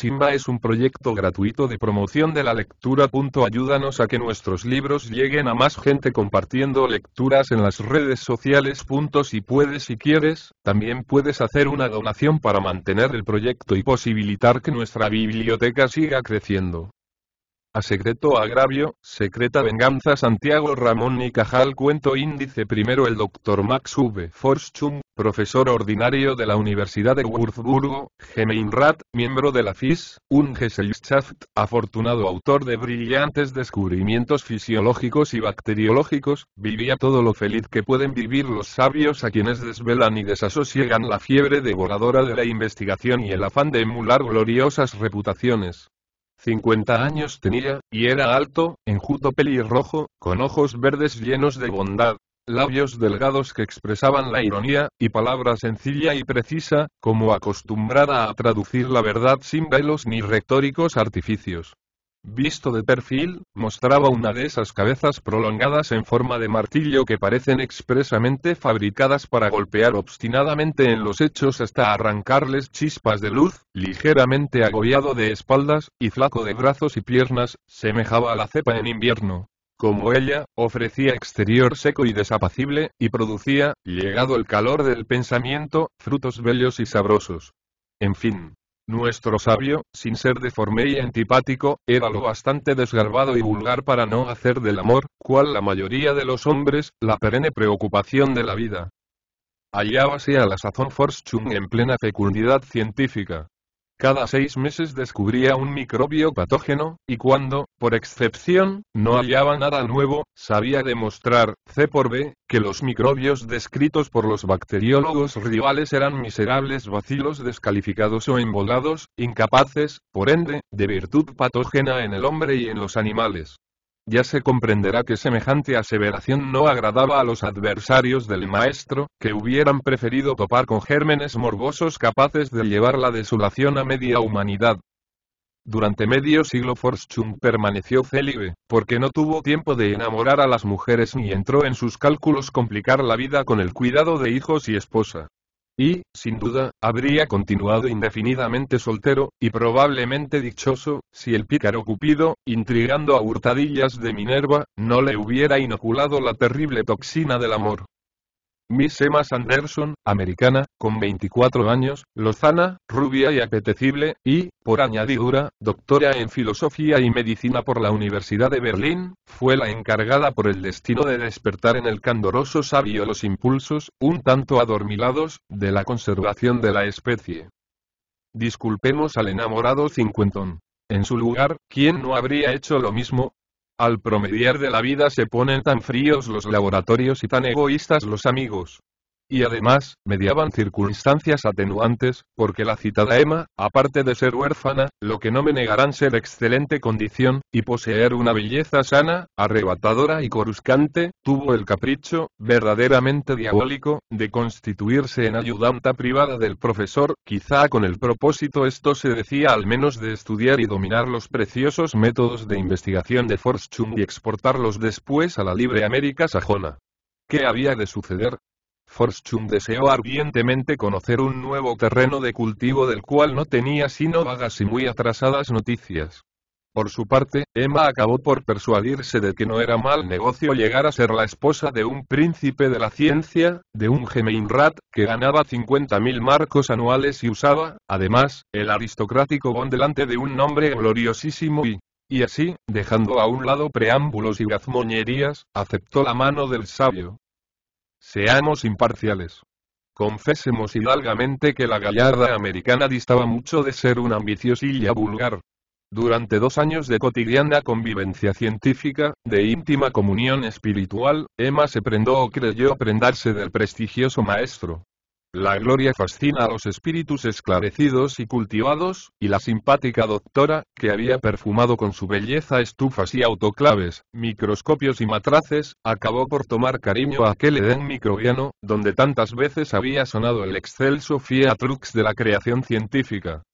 Simba es un proyecto gratuito de promoción de la lectura. Ayúdanos a que nuestros libros lleguen a más gente compartiendo lecturas en las redes sociales. Si puedes y quieres, también puedes hacer una donación para mantener el proyecto y posibilitar que nuestra biblioteca siga creciendo. A secreto agravio, secreta venganza. Santiago Ramón y Cajal. Cuento índice primero. El Dr. Max V. Forschung, profesor ordinario de la Universidad de Würzburgo, Gemeinrat, miembro de la FIS, Gesellschaft, afortunado autor de brillantes descubrimientos fisiológicos y bacteriológicos, vivía todo lo feliz que pueden vivir los sabios a quienes desvelan y desasosiegan la fiebre devoradora de la investigación y el afán de emular gloriosas reputaciones. 50 años tenía, y era alto, enjuto pelirrojo, con ojos verdes llenos de bondad, labios delgados que expresaban la ironía, y palabra sencilla y precisa, como acostumbrada a traducir la verdad sin velos ni retóricos artificios. Visto de perfil, mostraba una de esas cabezas prolongadas en forma de martillo que parecen expresamente fabricadas para golpear obstinadamente en los hechos hasta arrancarles chispas de luz. Ligeramente agobiado de espaldas, y flaco de brazos y piernas, semejaba a la cepa en invierno. Como ella, ofrecía exterior seco y desapacible, y producía, llegado el calor del pensamiento, frutos bellos y sabrosos. En fin. Nuestro sabio, sin ser deforme y antipático, era lo bastante desgarbado y vulgar para no hacer del amor, cual la mayoría de los hombres, la perenne preocupación de la vida. Hallábase a la sazón Forschung en plena fecundidad científica. Cada 6 meses descubría un microbio patógeno, y cuando, por excepción, no hallaba nada nuevo, sabía demostrar, C por B, que los microbios descritos por los bacteriólogos rivales eran miserables bacilos descalificados o embolados, incapaces, por ende, de virtud patógena en el hombre y en los animales. Ya se comprenderá que semejante aseveración no agradaba a los adversarios del maestro, que hubieran preferido topar con gérmenes morbosos capaces de llevar la desolación a media humanidad. Durante medio siglo Forschung permaneció célibe, porque no tuvo tiempo de enamorar a las mujeres ni entró en sus cálculos complicar la vida con el cuidado de hijos y esposa. Y, sin duda, habría continuado indefinidamente soltero, y probablemente dichoso, si el pícaro Cupido, intrigando a hurtadillas de Minerva, no le hubiera inoculado la terrible toxina del amor. Miss Emma Sanderson, americana, con 24 años, lozana, rubia y apetecible, y, por añadidura, doctora en filosofía y medicina por la Universidad de Berlín, fue la encargada por el destino de despertar en el candoroso sabio los impulsos, un tanto adormilados, de la conservación de la especie. Disculpemos al enamorado cincuentón. En su lugar, ¿quién no habría hecho lo mismo? Al promediar de la vida se ponen tan fríos los laboratorios y tan egoístas los amigos. Y además, mediaban circunstancias atenuantes, porque la citada Emma, aparte de ser huérfana, lo que no me negarán ser excelente condición, y poseer una belleza sana, arrebatadora y coruscante, tuvo el capricho, verdaderamente diabólico, de constituirse en ayudanta privada del profesor, quizá con el propósito, esto se decía al menos, de estudiar y dominar los preciosos métodos de investigación de Forschung y exportarlos después a la libre América sajona. ¿Qué había de suceder? Forschung deseó ardientemente conocer un nuevo terreno de cultivo del cual no tenía sino vagas y muy atrasadas noticias. Por su parte, Emma acabó por persuadirse de que no era mal negocio llegar a ser la esposa de un príncipe de la ciencia, de un Gemeinrat, que ganaba 50.000 marcos anuales y usaba, además, el aristocrático bon delante de un nombre gloriosísimo y así, dejando a un lado preámbulos y gazmoñerías, aceptó la mano del sabio. Seamos imparciales. Confesemos hidalgamente que la gallarda americana distaba mucho de ser una ambiciosilla vulgar. Durante 2 años de cotidiana convivencia científica, de íntima comunión espiritual, Emma se prendó o creyó prendarse del prestigioso maestro. La gloria fascina a los espíritus esclarecidos y cultivados, y la simpática doctora, que había perfumado con su belleza estufas y autoclaves, microscopios y matraces, acabó por tomar cariño a aquel Edén microbiano, donde tantas veces había sonado el excelso fiat lux de la creación científica.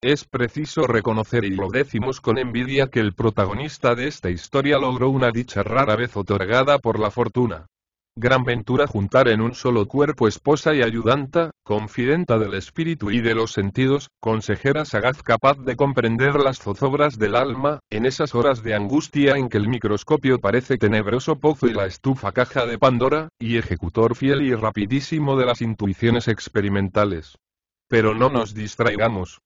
Es preciso reconocer, y lo decimos con envidia, que el protagonista de esta historia logró una dicha rara vez otorgada por la fortuna. Gran ventura juntar en un solo cuerpo esposa y ayudanta, confidenta del espíritu y de los sentidos, consejera sagaz capaz de comprender las zozobras del alma, en esas horas de angustia en que el microscopio parece tenebroso pozo y la estufa caja de Pandora, y ejecutor fiel y rapidísimo de las intuiciones experimentales. Pero no nos distraigamos.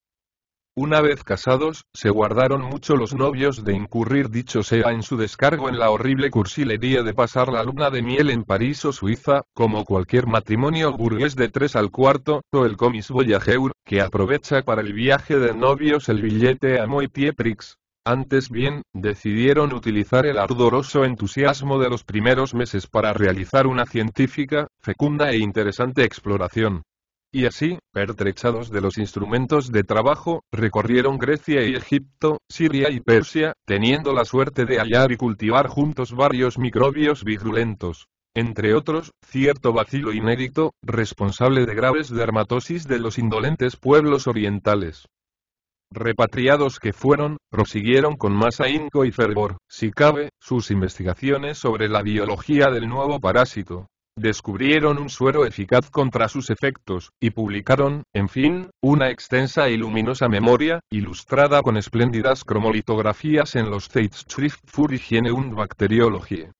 Una vez casados, se guardaron mucho los novios de incurrir dicho sea en su descargo en la horrible cursilería de pasar la luna de miel en París o Suiza, como cualquier matrimonio burgués de 3 al cuarto, o el comis voyageur, que aprovecha para el viaje de novios el billete a Moitié-Prix. Antes bien, decidieron utilizar el ardoroso entusiasmo de los primeros meses para realizar una científica, fecunda e interesante exploración. Y así, pertrechados de los instrumentos de trabajo, recorrieron Grecia y Egipto, Siria y Persia, teniendo la suerte de hallar y cultivar juntos varios microbios virulentos. Entre otros, cierto bacilo inédito, responsable de graves dermatosis de los indolentes pueblos orientales. Repatriados que fueron, prosiguieron con más ahínco y fervor, si cabe, sus investigaciones sobre la biología del nuevo parásito. Descubrieron un suero eficaz contra sus efectos, y publicaron, en fin, una extensa y luminosa memoria, ilustrada con espléndidas cromolitografías en los Zeitschrift für Hygiene und Bakteriologie.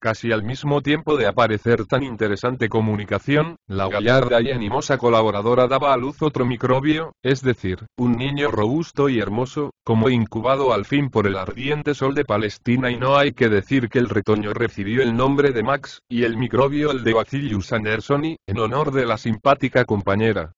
Casi al mismo tiempo de aparecer tan interesante comunicación, la gallarda y animosa colaboradora daba a luz otro microbio, es decir, un niño robusto y hermoso, como incubado al fin por el ardiente sol de Palestina, y no hay que decir que el retoño recibió el nombre de Max, y el microbio el de Bacillus andersoni, en honor de la simpática compañera.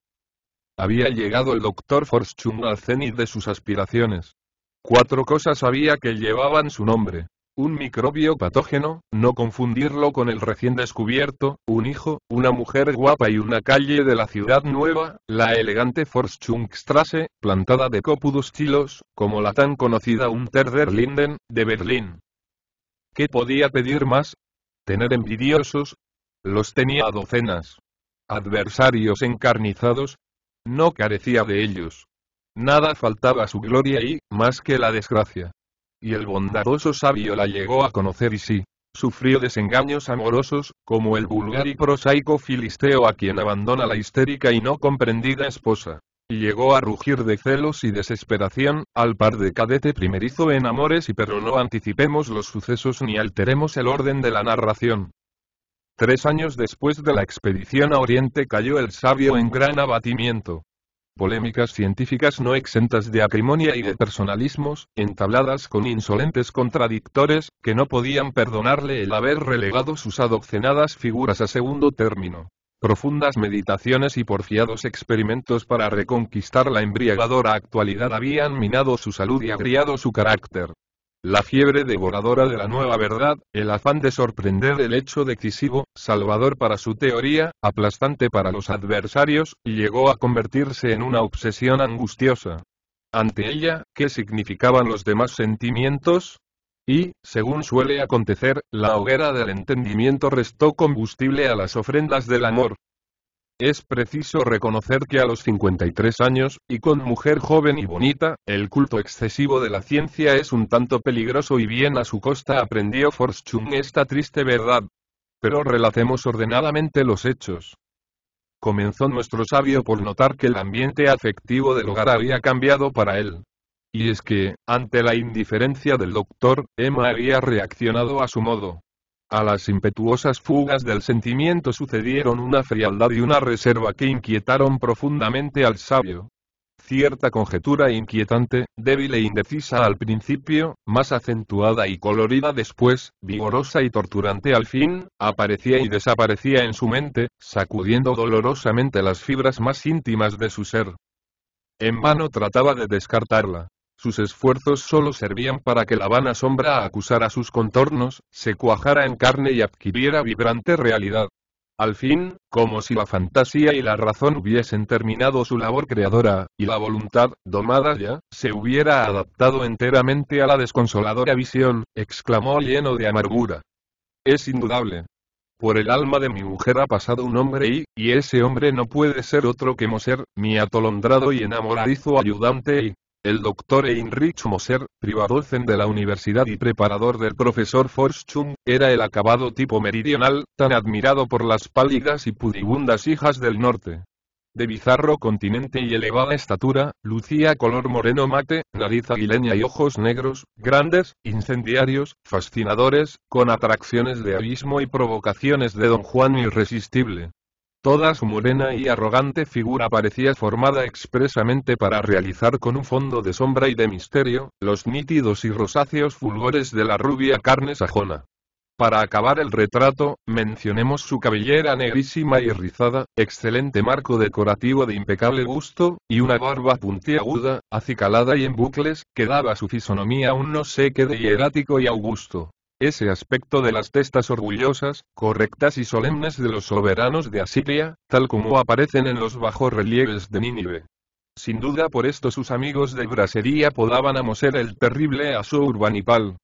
Había llegado el doctor Forschung al cenit de sus aspiraciones. 4 cosas había que llevaban su nombre. Un microbio patógeno, no confundirlo con el recién descubierto, un hijo, una mujer guapa y una calle de la ciudad nueva, la elegante Forschungstrasse, plantada de copudos chilos, como la tan conocida Unter der Linden, de Berlín. ¿Qué podía pedir más? ¿Tener envidiosos? Los tenía a docenas. ¿Adversarios encarnizados? No carecía de ellos. Nada faltaba a su gloria y, más que la desgracia. Y el bondadoso sabio la llegó a conocer y sí, sufrió desengaños amorosos, como el vulgar y prosaico filisteo a quien abandona la histérica y no comprendida esposa. Y llegó a rugir de celos y desesperación, al par de cadete primerizo en amores, pero no anticipemos los sucesos ni alteremos el orden de la narración. 3 años después de la expedición a Oriente cayó el sabio en gran abatimiento. Polémicas científicas no exentas de acrimonia y de personalismos, entabladas con insolentes contradictores, que no podían perdonarle el haber relegado sus adoccenadas figuras a segundo término. Profundas meditaciones y porfiados experimentos para reconquistar la embriagadora actualidad habían minado su salud y agriado su carácter. La fiebre devoradora de la nueva verdad, el afán de sorprender el hecho decisivo, salvador para su teoría, aplastante para los adversarios, llegó a convertirse en una obsesión angustiosa. Ante ella, ¿qué significaban los demás sentimientos? Y, según suele acontecer, la hoguera del entendimiento restó combustible a las ofrendas del amor. Es preciso reconocer que a los 53 años, y con mujer joven y bonita, el culto excesivo de la ciencia es un tanto peligroso y bien a su costa aprendió Forschung esta triste verdad. Pero relatemos ordenadamente los hechos. Comenzó nuestro sabio por notar que el ambiente afectivo del hogar había cambiado para él. Y es que, ante la indiferencia del doctor, Emma había reaccionado a su modo. A las impetuosas fugas del sentimiento sucedieron una frialdad y una reserva que inquietaron profundamente al sabio. Cierta conjetura inquietante, débil e indecisa al principio, más acentuada y colorida después, vigorosa y torturante al fin, aparecía y desaparecía en su mente, sacudiendo dolorosamente las fibras más íntimas de su ser. En vano trataba de descartarla. Sus esfuerzos solo servían para que la vana sombra acusara sus contornos, se cuajara en carne y adquiriera vibrante realidad. Al fin, como si la fantasía y la razón hubiesen terminado su labor creadora, y la voluntad, domada ya, se hubiera adaptado enteramente a la desconsoladora visión, exclamó lleno de amargura. Es indudable. Por el alma de mi mujer ha pasado un hombre y ese hombre no puede ser otro que Moser, mi atolondrado y enamoradizo ayudante y... El doctor Heinrich Moser, privadocen de la universidad y preparador del profesor Forschung, era el acabado tipo meridional, tan admirado por las pálidas y pudibundas hijas del norte. De bizarro continente y elevada estatura, lucía color moreno mate, nariz aguileña y ojos negros, grandes, incendiarios, fascinadores, con atracciones de abismo y provocaciones de Don Juan irresistible. Toda su morena y arrogante figura parecía formada expresamente para realizar con un fondo de sombra y de misterio, los nítidos y rosáceos fulgores de la rubia carne sajona. Para acabar el retrato, mencionemos su cabellera negrísima y rizada, excelente marco decorativo de impecable gusto, y una barba puntiaguda, acicalada y en bucles, que daba a su fisonomía un no sé qué de hierático y augusto. Ese aspecto de las testas orgullosas, correctas y solemnes de los soberanos de Asiria, tal como aparecen en los bajorrelieves de Nínive. Sin duda por esto sus amigos de brasería apodaban a Moser el terrible Asurbanipal.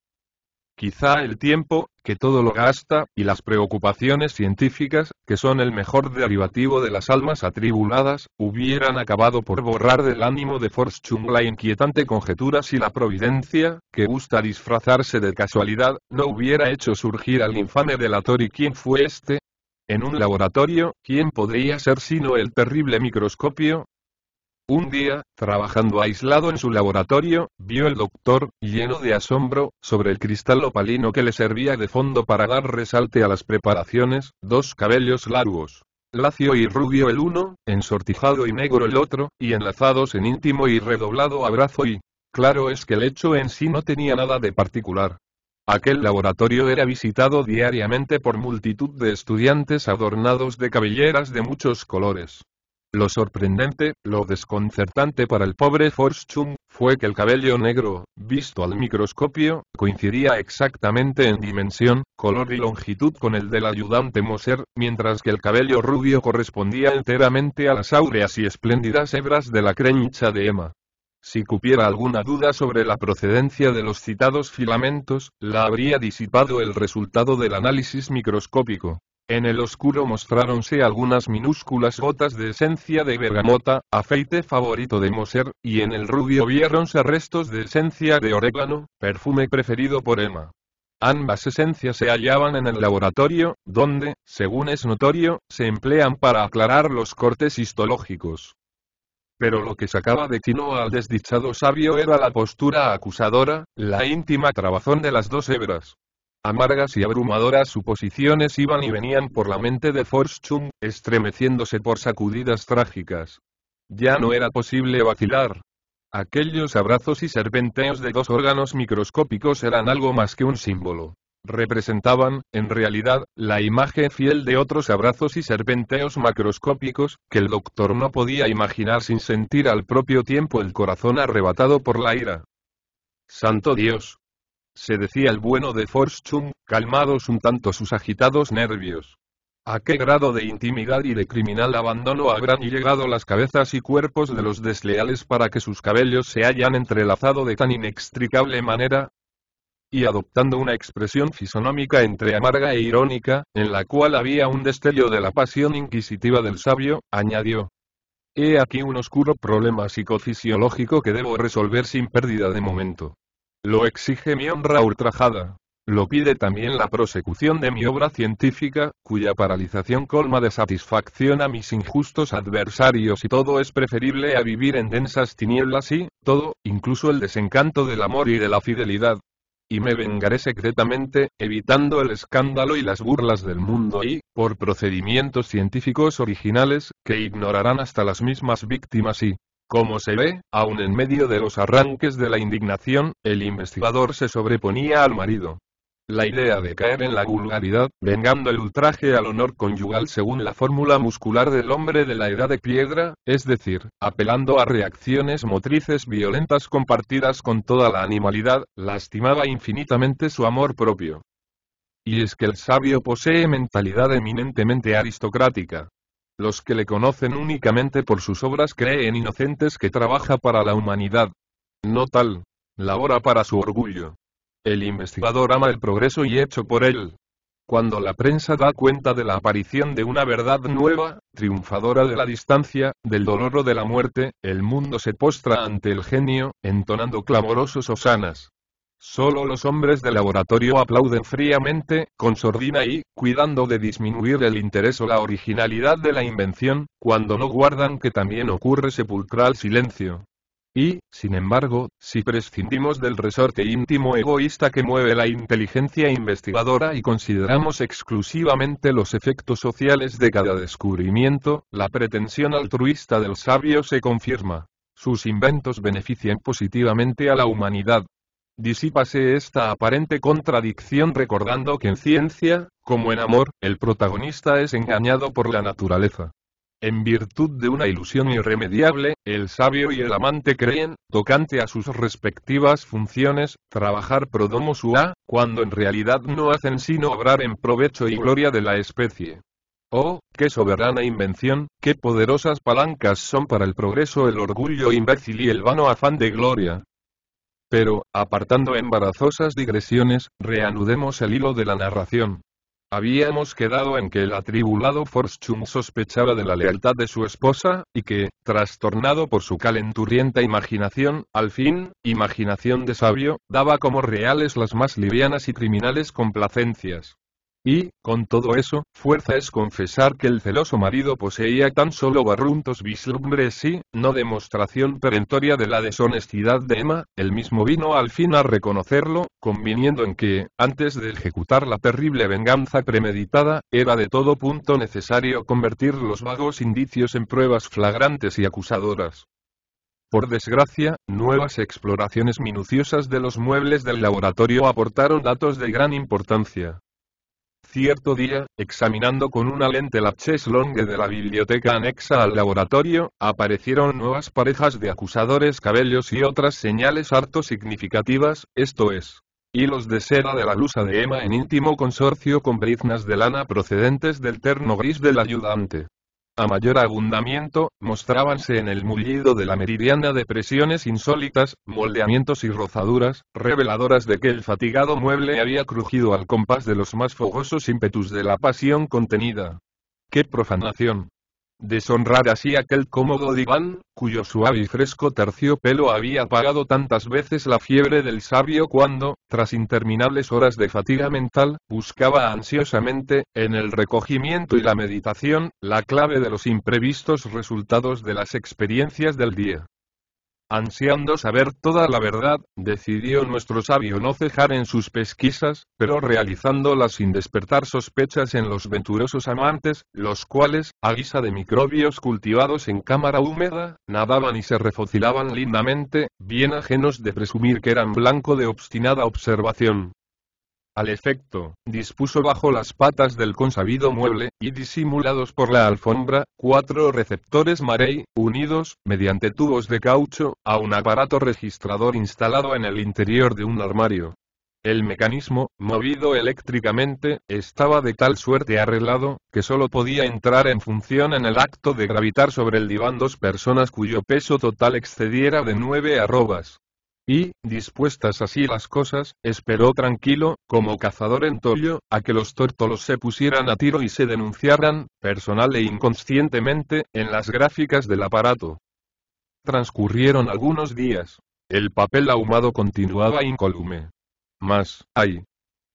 Quizá el tiempo, que todo lo gasta, y las preocupaciones científicas, que son el mejor derivativo de las almas atribuladas, hubieran acabado por borrar del ánimo de Forschung la inquietante conjetura si la providencia, que gusta disfrazarse de casualidad, no hubiera hecho surgir al infame delator. ¿Y quién fue este? En un laboratorio, ¿quién podría ser sino el terrible microscopio? Un día, trabajando aislado en su laboratorio, vio el doctor, lleno de asombro, sobre el cristal opalino que le servía de fondo para dar resalte a las preparaciones, dos cabellos largos, lacio y rubio el uno, ensortijado y negro el otro, y enlazados en íntimo y redoblado abrazo y... Claro es que el hecho en sí no tenía nada de particular. Aquel laboratorio era visitado diariamente por multitud de estudiantes adornados de cabelleras de muchos colores. Lo sorprendente, lo desconcertante para el pobre Forschung, fue que el cabello negro, visto al microscopio, coincidía exactamente en dimensión, color y longitud con el del ayudante Moser, mientras que el cabello rubio correspondía enteramente a las áureas y espléndidas hebras de la crinicha de Emma. Si cupiera alguna duda sobre la procedencia de los citados filamentos, la habría disipado el resultado del análisis microscópico. En el oscuro mostráronse algunas minúsculas gotas de esencia de bergamota, aceite favorito de Moser, y en el rubio viéronse restos de esencia de orégano, perfume preferido por Emma. Ambas esencias se hallaban en el laboratorio, donde, según es notorio, se emplean para aclarar los cortes histológicos. Pero lo que sacaba de tino al desdichado sabio era la postura acusadora, la íntima trabazón de las dos hebras. Amargas y abrumadoras suposiciones iban y venían por la mente de Forschung, estremeciéndose por sacudidas trágicas. Ya no era posible vacilar. Aquellos abrazos y serpenteos de dos órganos microscópicos eran algo más que un símbolo. Representaban, en realidad, la imagen fiel de otros abrazos y serpenteos macroscópicos, que el doctor no podía imaginar sin sentir al propio tiempo el corazón arrebatado por la ira. ¡Santo Dios!, se decía el bueno de Forschung, calmados un tanto sus agitados nervios. ¿A qué grado de intimidad y de criminal abandono habrán llegado las cabezas y cuerpos de los desleales para que sus cabellos se hayan entrelazado de tan inextricable manera? Y adoptando una expresión fisonómica entre amarga e irónica, en la cual había un destello de la pasión inquisitiva del sabio, añadió: He aquí un oscuro problema psicofisiológico que debo resolver sin pérdida de momento. Lo exige mi honra ultrajada. Lo pide también la prosecución de mi obra científica, cuya paralización colma de satisfacción a mis injustos adversarios, y todo es preferible a vivir en densas tinieblas y, todo, incluso el desencanto del amor y de la fidelidad. Y me vengaré secretamente, evitando el escándalo y las burlas del mundo y, por procedimientos científicos originales, que ignorarán hasta las mismas víctimas y... Como se ve, aun en medio de los arranques de la indignación, el investigador se sobreponía al marido. La idea de caer en la vulgaridad, vengando el ultraje al honor conyugal según la fórmula muscular del hombre de la edad de piedra, es decir, apelando a reacciones motrices violentas compartidas con toda la animalidad, lastimaba infinitamente su amor propio. Y es que el sabio posee mentalidad eminentemente aristocrática. Los que le conocen únicamente por sus obras creen inocentes que trabaja para la humanidad. No tal. Labora para su orgullo. El investigador ama el progreso y hecho por él. Cuando la prensa da cuenta de la aparición de una verdad nueva, triunfadora de la distancia, del dolor o de la muerte, el mundo se postra ante el genio, entonando clamorosos hosanas. Solo los hombres de laboratorio aplauden fríamente, con sordina y, cuidando de disminuir el interés o la originalidad de la invención, cuando no guardan que también ocurre sepulcral silencio. Y, sin embargo, si prescindimos del resorte íntimo egoísta que mueve la inteligencia investigadora y consideramos exclusivamente los efectos sociales de cada descubrimiento, la pretensión altruista del sabio se confirma. Sus inventos benefician positivamente a la humanidad. Disípase esta aparente contradicción recordando que en ciencia, como en amor, el protagonista es engañado por la naturaleza. En virtud de una ilusión irremediable, el sabio y el amante creen, tocante a sus respectivas funciones, trabajar pro domo sua, cuando en realidad no hacen sino obrar en provecho y gloria de la especie. Oh, qué soberana invención, qué poderosas palancas son para el progreso el orgullo imbécil y el vano afán de gloria. Pero, apartando embarazosas digresiones, reanudemos el hilo de la narración. Habíamos quedado en que el atribulado Forschung sospechaba de la lealtad de su esposa, y que, trastornado por su calenturienta imaginación, al fin, imaginación de sabio, daba como reales las más livianas y criminales complacencias. Y, con todo eso, fuerza es confesar que el celoso marido poseía tan solo barruntos vislumbres y, no demostración perentoria de la deshonestidad de Emma, él mismo vino al fin a reconocerlo, conviniendo en que, antes de ejecutar la terrible venganza premeditada, era de todo punto necesario convertir los vagos indicios en pruebas flagrantes y acusadoras. Por desgracia, nuevas exploraciones minuciosas de los muebles del laboratorio aportaron datos de gran importancia. Cierto día, examinando con una lente la cheslongue de la biblioteca anexa al laboratorio, aparecieron nuevas parejas de acusadores cabellos y otras señales harto significativas, esto es, hilos de seda de la blusa de Emma en íntimo consorcio con briznas de lana procedentes del terno gris del ayudante. A mayor abundamiento, mostrábanse en el mullido de la meridiana depresiones insólitas, moldeamientos y rozaduras, reveladoras de que el fatigado mueble había crujido al compás de los más fogosos ímpetus de la pasión contenida. ¡Qué profanación! Deshonrar así aquel cómodo diván, cuyo suave y fresco terciopelo había apagado tantas veces la fiebre del sabio cuando, tras interminables horas de fatiga mental, buscaba ansiosamente, en el recogimiento y la meditación, la clave de los imprevistos resultados de las experiencias del día. Ansiando saber toda la verdad, decidió nuestro sabio no cejar en sus pesquisas, pero realizándolas sin despertar sospechas en los venturosos amantes, los cuales, a guisa de microbios cultivados en cámara húmeda, nadaban y se refocilaban lindamente, bien ajenos de presumir que eran blanco de obstinada observación. Al efecto, dispuso bajo las patas del consabido mueble, y disimulados por la alfombra, 4 receptores Marey, unidos, mediante tubos de caucho, a un aparato registrador instalado en el interior de un armario. El mecanismo, movido eléctricamente, estaba de tal suerte arreglado, que solo podía entrar en función en el acto de gravitar sobre el diván 2 personas cuyo peso total excediera de 9 arrobas. Y, dispuestas así las cosas, esperó tranquilo, como cazador en tollo, a que los tórtolos se pusieran a tiro y se denunciaran, personal e inconscientemente, en las gráficas del aparato. Transcurrieron algunos días. El papel ahumado continuaba incólume. Mas, ¡ay!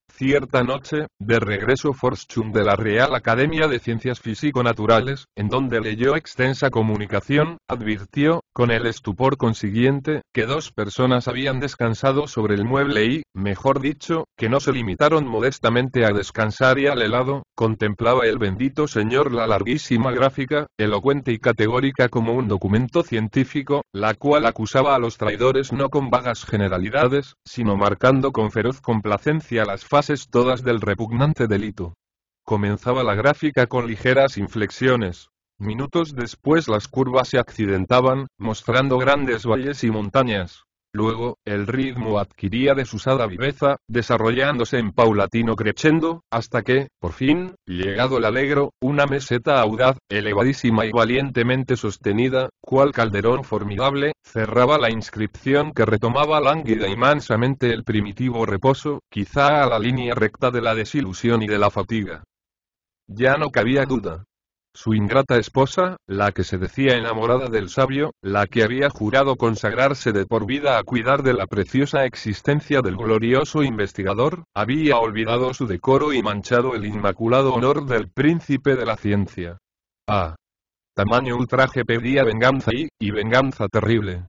Cierta noche, de regreso Forschung de la Real Academia de Ciencias Físico-Naturales, en donde leyó extensa comunicación, advirtió, con el estupor consiguiente, que 2 personas habían descansado sobre el mueble y, mejor dicho, que no se limitaron modestamente a descansar y al helado, contemplaba el bendito señor la larguísima gráfica, elocuente y categórica como un documento científico, la cual acusaba a los traidores no con vagas generalidades, sino marcando con feroz complacencia las fases todas del repugnante delito. Comenzaba la gráfica con ligeras inflexiones. Minutos después las curvas se accidentaban, mostrando grandes valles y montañas. Luego, el ritmo adquiría desusada viveza, desarrollándose en paulatino crescendo, hasta que, por fin, llegado el alegro, una meseta audaz, elevadísima y valientemente sostenida, cual calderón formidable, cerraba la inscripción que retomaba lánguida y mansamente el primitivo reposo, quizá a la línea recta de la desilusión y de la fatiga. Ya no cabía duda. Su ingrata esposa, la que se decía enamorada del sabio, la que había jurado consagrarse de por vida a cuidar de la preciosa existencia del glorioso investigador, había olvidado su decoro y manchado el inmaculado honor del príncipe de la ciencia. Ah. Tamaño ultraje pedía venganza y venganza terrible.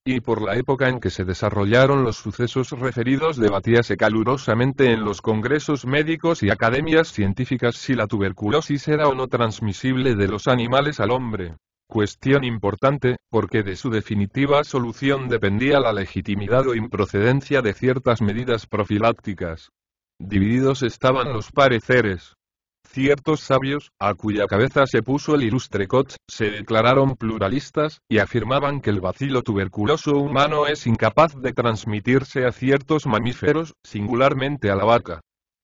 Y por la época en que se desarrollaron los sucesos referidos debatíase calurosamente en los congresos médicos y academias científicas si la tuberculosis era o no transmisible de los animales al hombre. Cuestión importante, porque de su definitiva solución dependía la legitimidad o improcedencia de ciertas medidas profilácticas. Divididos estaban los pareceres. Ciertos sabios, a cuya cabeza se puso el ilustre Koch, se declararon pluralistas, y afirmaban que el bacilo tuberculoso humano es incapaz de transmitirse a ciertos mamíferos, singularmente a la vaca.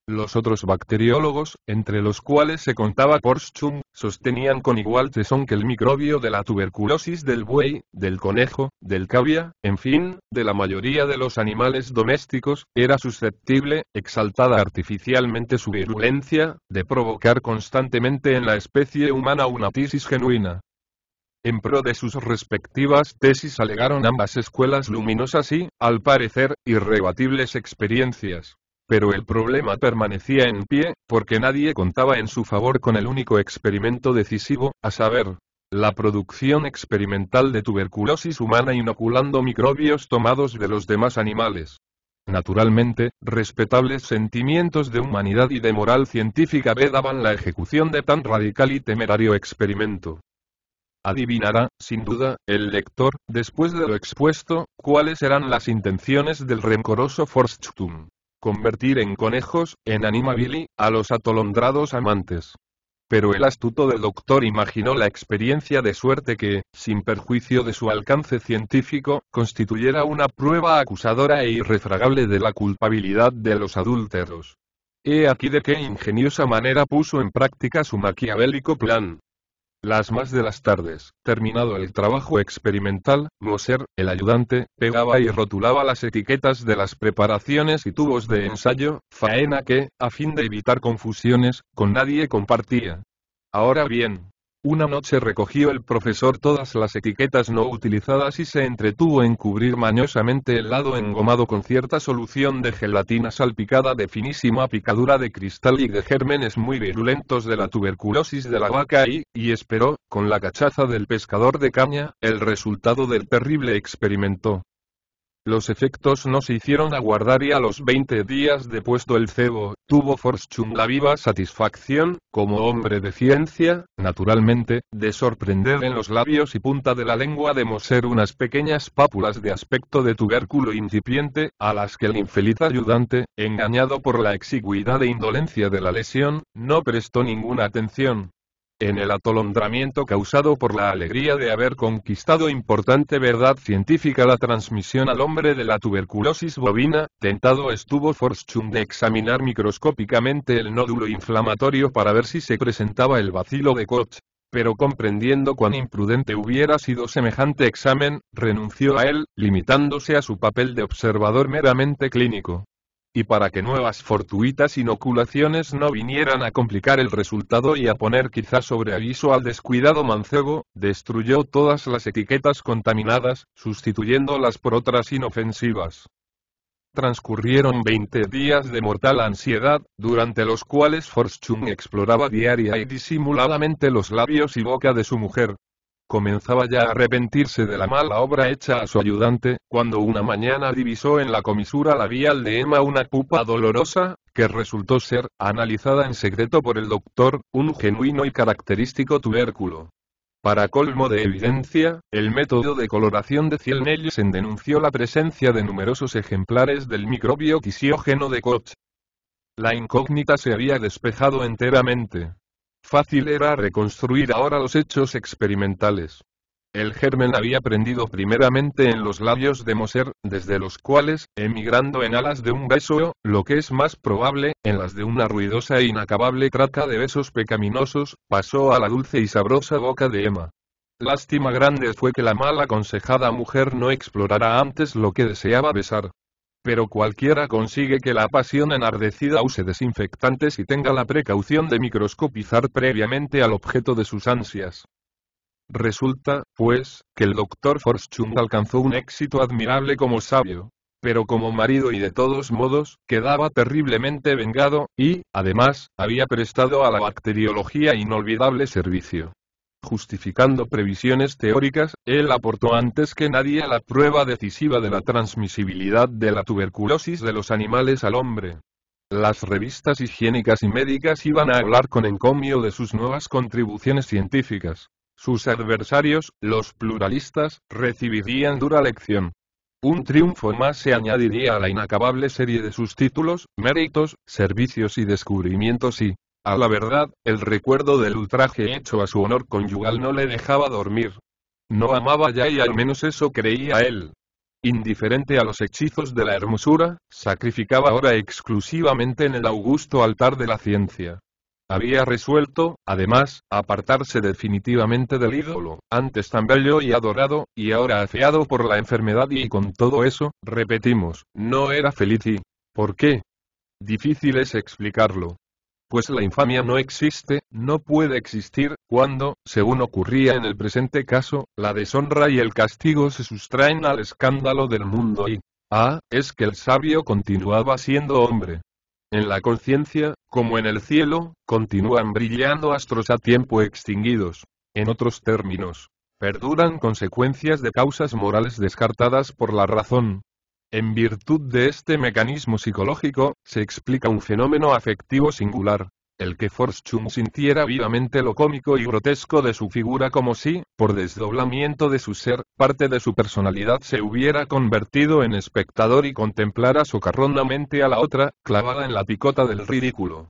Los otros bacteriólogos, entre los cuales se contaba Forschung, sostenían con igual tesón que el microbio de la tuberculosis del buey, del conejo, del cavia, en fin, de la mayoría de los animales domésticos, era susceptible, exaltada artificialmente su virulencia, de provocar constantemente en la especie humana una tisis genuina. En pro de sus respectivas tesis alegaron ambas escuelas luminosas y, al parecer, irrebatibles experiencias. Pero el problema permanecía en pie, porque nadie contaba en su favor con el único experimento decisivo, a saber, la producción experimental de tuberculosis humana inoculando microbios tomados de los demás animales. Naturalmente, respetables sentimientos de humanidad y de moral científica vedaban la ejecución de tan radical y temerario experimento. Adivinará, sin duda, el lector, después de lo expuesto, cuáles eran las intenciones del rencoroso Forschung. Convertir en conejos, en animabili, a los atolondrados amantes. Pero el astuto del doctor imaginó la experiencia de suerte que, sin perjuicio de su alcance científico, constituyera una prueba acusadora e irrefragable de la culpabilidad de los adúlteros. He aquí de qué ingeniosa manera puso en práctica su maquiavélico plan. Las más de las tardes, terminado el trabajo experimental, Moser, el ayudante, pegaba y rotulaba las etiquetas de las preparaciones y tubos de ensayo, faena que, a fin de evitar confusiones, con nadie compartía. Ahora bien, una noche recogió el profesor todas las etiquetas no utilizadas y se entretuvo en cubrir mañosamente el lado engomado con cierta solución de gelatina salpicada de finísima picadura de cristal y de gérmenes muy virulentos de la tuberculosis de la vaca y esperó, con la cachaza del pescador de caña, el resultado del terrible experimento. Los efectos no se hicieron aguardar y a los 20 días de puesto el cebo, tuvo Forschung la viva satisfacción, como hombre de ciencia, naturalmente, de sorprender en los labios y punta de la lengua de Moser unas pequeñas pápulas de aspecto de tubérculo incipiente, a las que el infeliz ayudante, engañado por la exigüidad e indolencia de la lesión, no prestó ninguna atención. En el atolondramiento causado por la alegría de haber conquistado importante verdad científica la transmisión al hombre de la tuberculosis bovina, tentado estuvo Forschung de examinar microscópicamente el nódulo inflamatorio para ver si se presentaba el bacilo de Koch. Pero comprendiendo cuán imprudente hubiera sido semejante examen, renunció a él, limitándose a su papel de observador meramente clínico. Y para que nuevas fortuitas inoculaciones no vinieran a complicar el resultado y a poner quizá sobre aviso al descuidado mancebo, destruyó todas las etiquetas contaminadas, sustituyéndolas por otras inofensivas. Transcurrieron 20 días de mortal ansiedad, durante los cuales Forschung exploraba diaria y disimuladamente los labios y boca de su mujer. Comenzaba ya a arrepentirse de la mala obra hecha a su ayudante, cuando una mañana divisó en la comisura labial de Emma una pupa dolorosa, que resultó ser, analizada en secreto por el doctor, un genuino y característico tubérculo. Para colmo de evidencia, el método de coloración de Thiel-Nielsen denunció la presencia de numerosos ejemplares del microbio tisiógeno de Koch. La incógnita se había despejado enteramente. Fácil era reconstruir ahora los hechos experimentales. El germen había prendido primeramente en los labios de Moser, desde los cuales, emigrando en alas de un beso, lo que es más probable, en las de una ruidosa e inacabable traca de besos pecaminosos, pasó a la dulce y sabrosa boca de Emma. Lástima grande fue que la mal aconsejada mujer no explorara antes lo que deseaba besar. Pero cualquiera consigue que la pasión enardecida use desinfectantes y tenga la precaución de microscopizar previamente al objeto de sus ansias. Resulta, pues, que el Dr. Fortune alcanzó un éxito admirable como sabio. Pero como marido y de todos modos, quedaba terriblemente vengado, y, además, había prestado a la bacteriología inolvidable servicio. Justificando previsiones teóricas, él aportó antes que nadie la prueba decisiva de la transmisibilidad de la tuberculosis de los animales al hombre. Las revistas higiénicas y médicas iban a hablar con encomio de sus nuevas contribuciones científicas. Sus adversarios, los pluralistas, recibirían dura lección. Un triunfo más se añadiría a la inacabable serie de sus títulos, méritos, servicios y descubrimientos y, a la verdad, el recuerdo del ultraje hecho a su honor conyugal no le dejaba dormir. No amaba ya y al menos eso creía él. Indiferente a los hechizos de la hermosura, sacrificaba ahora exclusivamente en el augusto altar de la ciencia. Había resuelto, además, apartarse definitivamente del ídolo, antes tan bello y adorado, y ahora afeado por la enfermedad y con todo eso, repetimos, no era feliz y... ¿Por qué? Difícil es explicarlo. Pues la infamia no existe, no puede existir, cuando, según ocurría en el presente caso, la deshonra y el castigo se sustraen al escándalo del mundo y... es que el sabio continuaba siendo hombre. En la conciencia, como en el cielo, continúan brillando astros a tiempo extinguidos. En otros términos, perduran consecuencias de causas morales descartadas por la razón. En virtud de este mecanismo psicológico, se explica un fenómeno afectivo singular. El que Fortune sintiera vivamente lo cómico y grotesco de su figura como si, por desdoblamiento de su ser, parte de su personalidad se hubiera convertido en espectador y contemplara socarronamente a la otra, clavada en la picota del ridículo.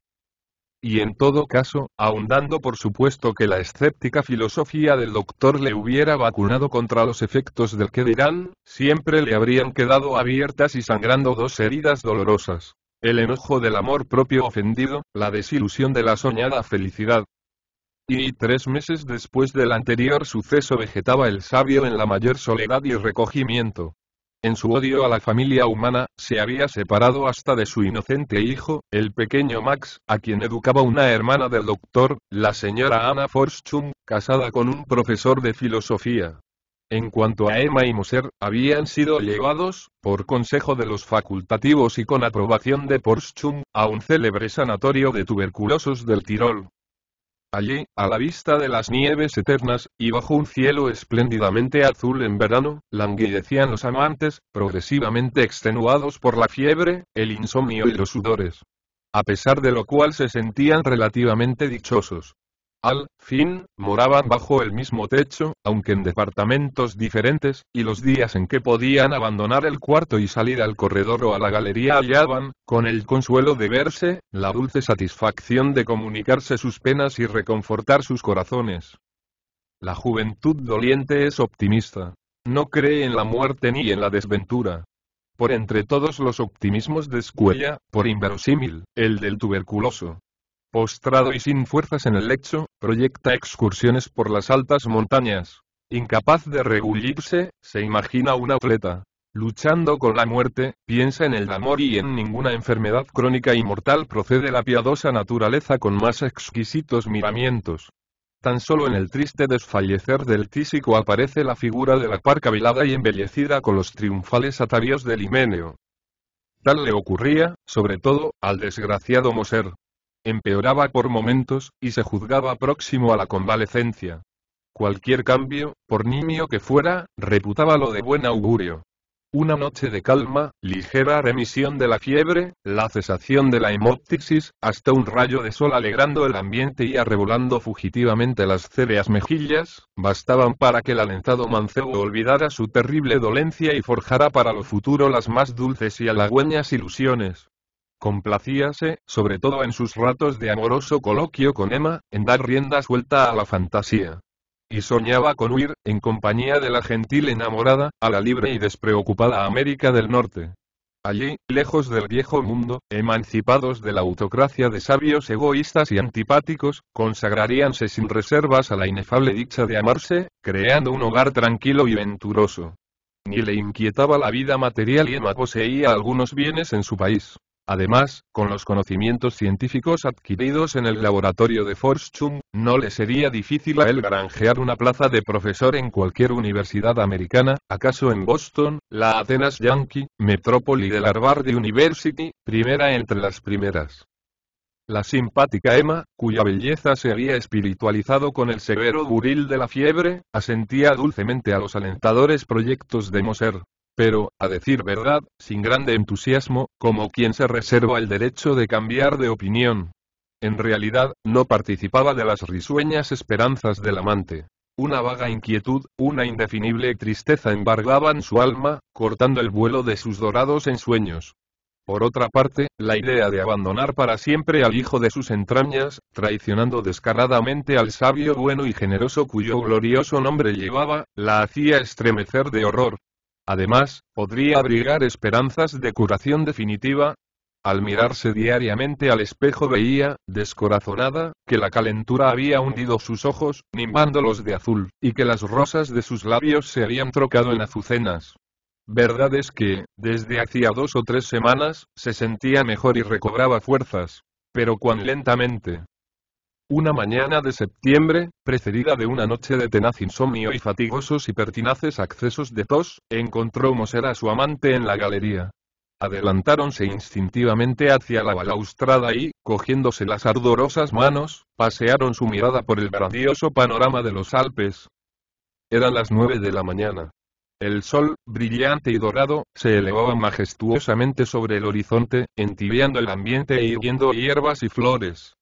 Y en todo caso, ahondando por supuesto que la escéptica filosofía del doctor le hubiera vacunado contra los efectos del que dirán, siempre le habrían quedado abiertas y sangrando dos heridas dolorosas. El enojo del amor propio ofendido, la desilusión de la soñada felicidad. Y 3 meses después del anterior suceso vegetaba el sabio en la mayor soledad y recogimiento. En su odio a la familia humana, se había separado hasta de su inocente hijo, el pequeño Max, a quien educaba una hermana del doctor, la señora Anna Fortune, casada con un profesor de filosofía. En cuanto a Emma y Moser, habían sido llevados, por consejo de los facultativos y con aprobación de Fortune, a un célebre sanatorio de tuberculosos del Tirol. Allí, a la vista de las nieves eternas, y bajo un cielo espléndidamente azul en verano, languidecían los amantes, progresivamente extenuados por la fiebre, el insomnio y los sudores. A pesar de lo cual se sentían relativamente dichosos. Al fin, moraban bajo el mismo techo, aunque en departamentos diferentes, y los días en que podían abandonar el cuarto y salir al corredor o a la galería hallaban, con el consuelo de verse, la dulce satisfacción de comunicarse sus penas y reconfortar sus corazones. La juventud doliente es optimista. No cree en la muerte ni en la desventura. Por entre todos los optimismos descuella, por inverosímil, el del tuberculoso. Postrado y sin fuerzas en el lecho, proyecta excursiones por las altas montañas. Incapaz de rebullirse, se imagina un atleta. Luchando con la muerte, piensa en el amor y en ninguna enfermedad crónica y mortal procede la piadosa naturaleza con más exquisitos miramientos. Tan solo en el triste desfallecer del tísico aparece la figura de la parca velada y embellecida con los triunfales atavíos del Himeneo. Tal le ocurría, sobre todo, al desgraciado Moser. Empeoraba por momentos, y se juzgaba próximo a la convalecencia. Cualquier cambio, por nimio que fuera, reputábalo de buen augurio. Una noche de calma, ligera remisión de la fiebre, la cesación de la hemoptisis, hasta un rayo de sol alegrando el ambiente y arrebolando fugitivamente las céreas mejillas, bastaban para que el alentado mancebo olvidara su terrible dolencia y forjara para lo futuro las más dulces y halagüeñas ilusiones. Complacíase, sobre todo en sus ratos de amoroso coloquio con Emma, en dar rienda suelta a la fantasía. y soñaba con huir, en compañía de la gentil enamorada, a la libre y despreocupada América del Norte. Allí, lejos del viejo mundo, emancipados de la autocracia de sabios egoístas y antipáticos, consagraríanse sin reservas a la inefable dicha de amarse, creando un hogar tranquilo y venturoso. Ni le inquietaba la vida material y Emma poseía algunos bienes en su país. Además, con los conocimientos científicos adquiridos en el laboratorio de Forschung, no le sería difícil a él granjear una plaza de profesor en cualquier universidad americana, acaso en Boston, la Atenas Yankee, metrópoli de la Harvard University, primera entre las primeras. La simpática Emma, cuya belleza se había espiritualizado con el severo buril de la fiebre, asentía dulcemente a los alentadores proyectos de Moser. Pero, a decir verdad, sin grande entusiasmo, como quien se reserva el derecho de cambiar de opinión. En realidad, no participaba de las risueñas esperanzas del amante. Una vaga inquietud, una indefinible tristeza embargaban su alma, cortando el vuelo de sus dorados ensueños. Por otra parte, la idea de abandonar para siempre al hijo de sus entrañas, traicionando descaradamente al sabio bueno y generoso cuyo glorioso nombre llevaba, la hacía estremecer de horror. Además, podría abrigar esperanzas de curación definitiva. Al mirarse diariamente al espejo veía, descorazonada, que la calentura había hundido sus ojos, nimbándolos de azul, y que las rosas de sus labios se habían trocado en azucenas. Verdad es que, desde hacía 2 o 3 semanas, se sentía mejor y recobraba fuerzas. Pero cuán lentamente. Una mañana de septiembre, precedida de una noche de tenaz insomnio y fatigosos y pertinaces accesos de tos, encontró Moser a su amante en la galería. Adelantáronse instintivamente hacia la balaustrada y, cogiéndose las ardorosas manos, pasearon su mirada por el grandioso panorama de los Alpes. Eran las 9 de la mañana. El sol, brillante y dorado, se elevaba majestuosamente sobre el horizonte, entibiando el ambiente e hirviendo hierbas y flores.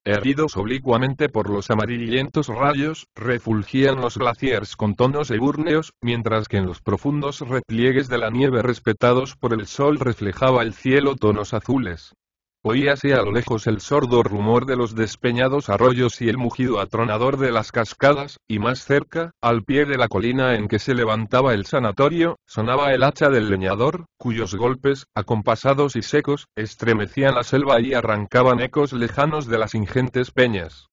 Erguidos oblicuamente por los amarillentos rayos, refulgían los glaciares con tonos ebúrneos, mientras que en los profundos repliegues de la nieve respetados por el sol reflejaba el cielo tonos azules. Oíase a lo lejos el sordo rumor de los despeñados arroyos y el mugido atronador de las cascadas, y más cerca, al pie de la colina en que se levantaba el sanatorio, sonaba el hacha del leñador, cuyos golpes, acompasados y secos, estremecían la selva y arrancaban ecos lejanos de las ingentes peñas.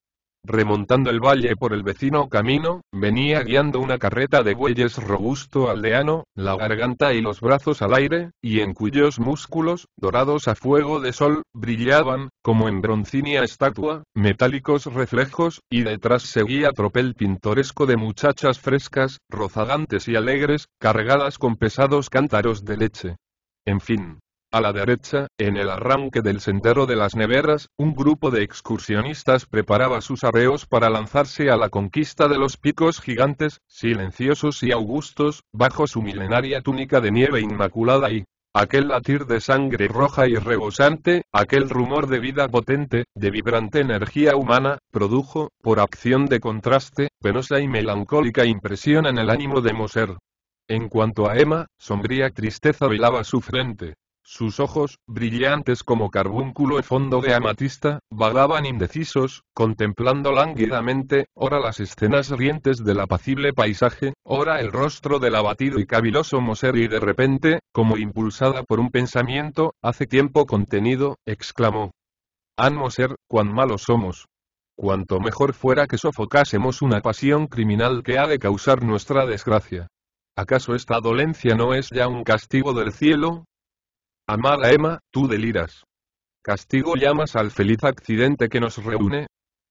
Remontando el valle por el vecino camino, venía guiando una carreta de bueyes robusto aldeano, la garganta y los brazos al aire, y en cuyos músculos, dorados a fuego de sol, brillaban, como en broncínea estatua, metálicos reflejos, y detrás seguía tropel pintoresco de muchachas frescas, rozagantes y alegres, cargadas con pesados cántaros de leche. En fin. A la derecha, en el arranque del sendero de las neveras, un grupo de excursionistas preparaba sus arreos para lanzarse a la conquista de los picos gigantes, silenciosos y augustos, bajo su milenaria túnica de nieve inmaculada y aquel latir de sangre roja y rebosante, aquel rumor de vida potente, de vibrante energía humana, produjo, por acción de contraste, penosa y melancólica impresión en el ánimo de Moser. En cuanto a Emma, sombría tristeza velaba su frente. Sus ojos, brillantes como carbúnculo en fondo de amatista, vagaban indecisos, contemplando lánguidamente, ora las escenas rientes del apacible paisaje, ora el rostro del abatido y caviloso Moser y de repente, como impulsada por un pensamiento, hace tiempo contenido, exclamó: «Ah, Moser, cuán malos somos. Cuanto mejor fuera que sofocásemos una pasión criminal que ha de causar nuestra desgracia. ¿Acaso esta dolencia no es ya un castigo del cielo?» Amada Emma, tú deliras. ¿Castigo llamas al feliz accidente que nos reúne?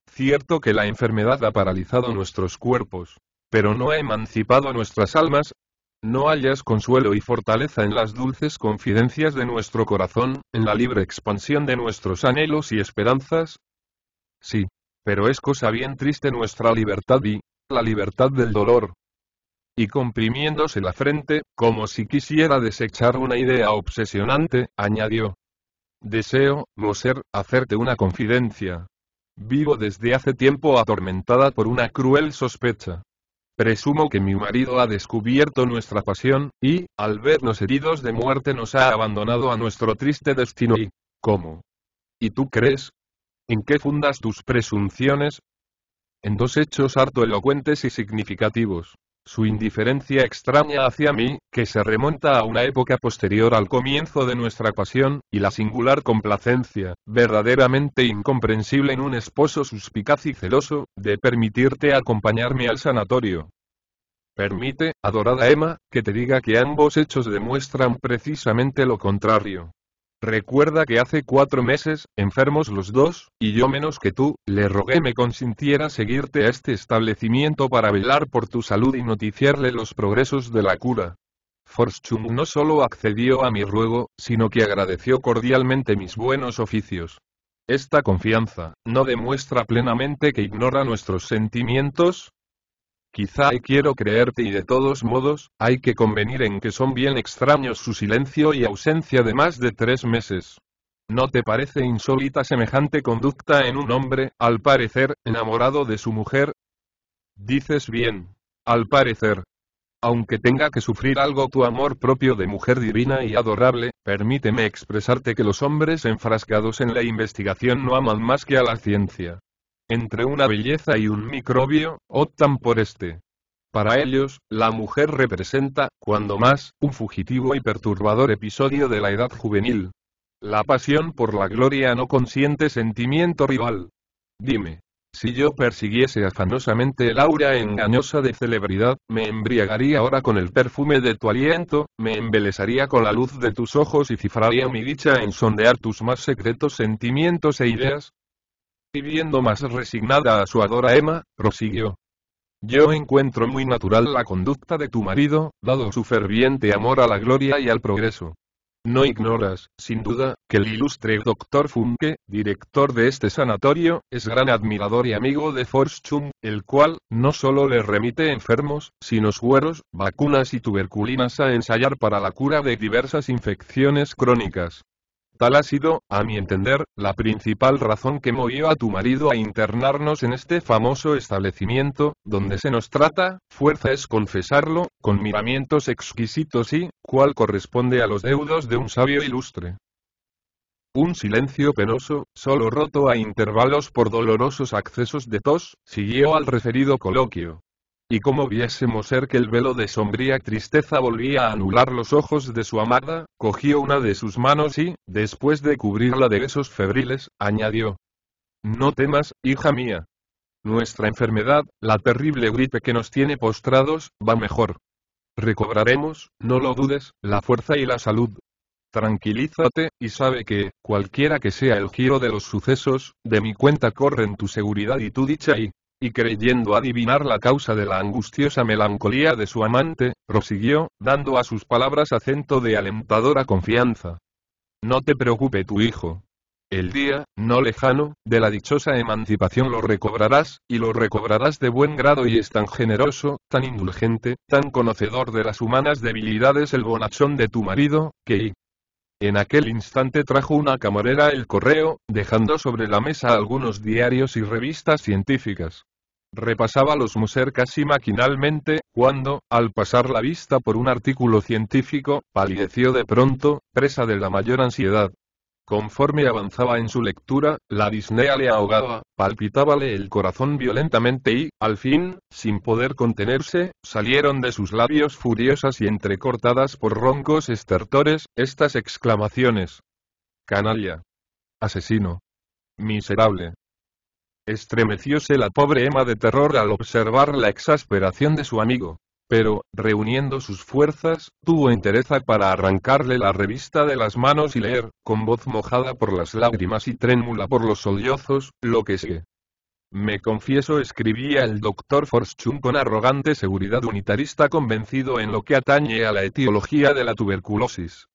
Cierto que la enfermedad ha paralizado nuestros cuerpos, pero no ha emancipado nuestras almas. ¿No hallas consuelo y fortaleza en las dulces confidencias de nuestro corazón, en la libre expansión de nuestros anhelos y esperanzas? Sí, pero es cosa bien triste nuestra libertad y la libertad del dolor. Y comprimiéndose la frente, como si quisiera desechar una idea obsesionante, añadió: «Deseo, Moser, hacerte una confidencia. Vivo desde hace tiempo atormentada por una cruel sospecha. Presumo que mi marido ha descubierto nuestra pasión, y, al vernos heridos de muerte nos ha abandonado a nuestro triste destino y... ¿Cómo? ¿Y tú crees? ¿En qué fundas tus presunciones?» en dos hechos harto elocuentes y significativos. Su indiferencia extraña hacia mí, que se remonta a una época posterior al comienzo de nuestra pasión, y la singular complacencia, verdaderamente incomprensible en un esposo suspicaz y celoso, de permitirte acompañarme al sanatorio. Permite, adorada Emma, que te diga que ambos hechos demuestran precisamente lo contrario. Recuerda que hace 4 meses, enfermos los dos, y yo menos que tú, le rogué me consintiera seguirte a este establecimiento para velar por tu salud y noticiarle los progresos de la cura. Forschung no solo accedió a mi ruego, sino que agradeció cordialmente mis buenos oficios. Esta confianza, ¿no demuestra plenamente que ignora nuestros sentimientos? Quizá quiero creerte y de todos modos, hay que convenir en que son bien extraños su silencio y ausencia de más de 3 meses. ¿No te parece insólita semejante conducta en un hombre, al parecer, enamorado de su mujer? Dices bien. Al parecer. Aunque tenga que sufrir algo tu amor propio de mujer divina y adorable, permíteme expresarte que los hombres enfrascados en la investigación no aman más que a la ciencia. Entre una belleza y un microbio, optan por este. Para ellos, la mujer representa, cuando más, un fugitivo y perturbador episodio de la edad juvenil. La pasión por la gloria no consiente sentimiento rival. Dime, si yo persiguiese afanosamente el aura engañosa de celebridad, me embriagaría ahora con el perfume de tu aliento, me embelesaría con la luz de tus ojos y cifraría mi dicha en sondear tus más secretos sentimientos e ideas. Y viendo más resignada a su adora Emma, prosiguió. Yo encuentro muy natural la conducta de tu marido, dado su ferviente amor a la gloria y al progreso. No ignoras, sin duda, que el ilustre Dr. Funke, director de este sanatorio, es gran admirador y amigo de Forschung, el cual, no solo le remite enfermos, sino sueros, vacunas y tuberculinas a ensayar para la cura de diversas infecciones crónicas. Tal ha sido, a mi entender, la principal razón que movió a tu marido a internarnos en este famoso establecimiento, donde se nos trata, fuerza es confesarlo, con miramientos exquisitos y, cual corresponde a los deudos de un sabio ilustre. Un silencio penoso, solo roto a intervalos por dolorosos accesos de tos, siguió al referido coloquio. Y como viésemos ser que el velo de sombría tristeza volvía a anular los ojos de su amada, cogió una de sus manos y, después de cubrirla de besos febriles, añadió. No temas, hija mía. Nuestra enfermedad, la terrible gripe que nos tiene postrados, va mejor. Recobraremos, no lo dudes, la fuerza y la salud. Tranquilízate, y sabe que, cualquiera que sea el giro de los sucesos, de mi cuenta corren tu seguridad y tu dicha y creyendo adivinar la causa de la angustiosa melancolía de su amante, prosiguió, dando a sus palabras acento de alentadora confianza. No te preocupe tu hijo. El día, no lejano, de la dichosa emancipación lo recobrarás, y lo recobrarás de buen grado y es tan generoso, tan indulgente, tan conocedor de las humanas debilidades el bonachón de tu marido, que en aquel instante trajo una camarera el correo, dejando sobre la mesa algunos diarios y revistas científicas. Repasaba los Moser casi maquinalmente, cuando, al pasar la vista por un artículo científico, palideció de pronto, presa de la mayor ansiedad. Conforme avanzaba en su lectura, la disnea le ahogaba, palpitábale el corazón violentamente y, al fin, sin poder contenerse, salieron de sus labios furiosas y entrecortadas por roncos estertores, estas exclamaciones. Canalla. Asesino. Miserable. Estremecióse la pobre Emma de terror al observar la exasperación de su amigo. Pero, reuniendo sus fuerzas, tuvo entereza para arrancarle la revista de las manos y leer, con voz mojada por las lágrimas y trémula por los sollozos, lo que sigue. Me confieso, escribía el doctor Forschung con arrogante seguridad unitarista convencido en lo que atañe a la etiología de la tuberculosis.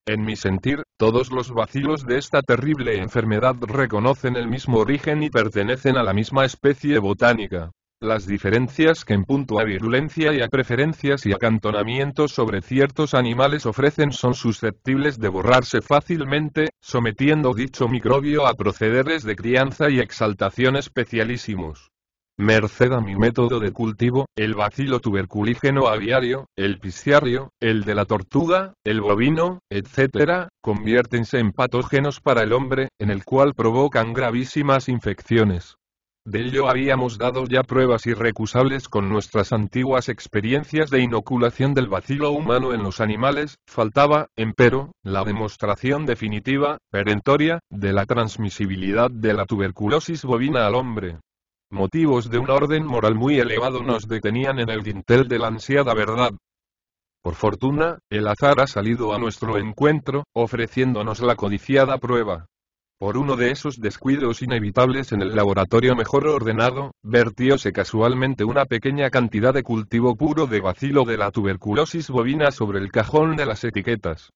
En mi sentir, todos los bacilos de esta terrible enfermedad reconocen el mismo origen y pertenecen a la misma especie botánica. Las diferencias que en punto a virulencia y a preferencias y acantonamientos sobre ciertos animales ofrecen son susceptibles de borrarse fácilmente, sometiendo dicho microbio a procederes de crianza y exaltación especialísimos. Merced a mi método de cultivo, el bacilo tuberculígeno aviario, el pisciario, el de la tortuga, el bovino, etc., conviértense en patógenos para el hombre, en el cual provocan gravísimas infecciones. De ello habíamos dado ya pruebas irrecusables con nuestras antiguas experiencias de inoculación del bacilo humano en los animales, faltaba, empero, la demostración definitiva, perentoria, de la transmisibilidad de la tuberculosis bovina al hombre. Motivos de un orden moral muy elevado nos detenían en el dintel de la ansiada verdad. Por fortuna, el azar ha salido a nuestro encuentro, ofreciéndonos la codiciada prueba. Por uno de esos descuidos inevitables en el laboratorio mejor ordenado, vertióse casualmente una pequeña cantidad de cultivo puro de bacilo de la tuberculosis bovina sobre el cajón de las etiquetas.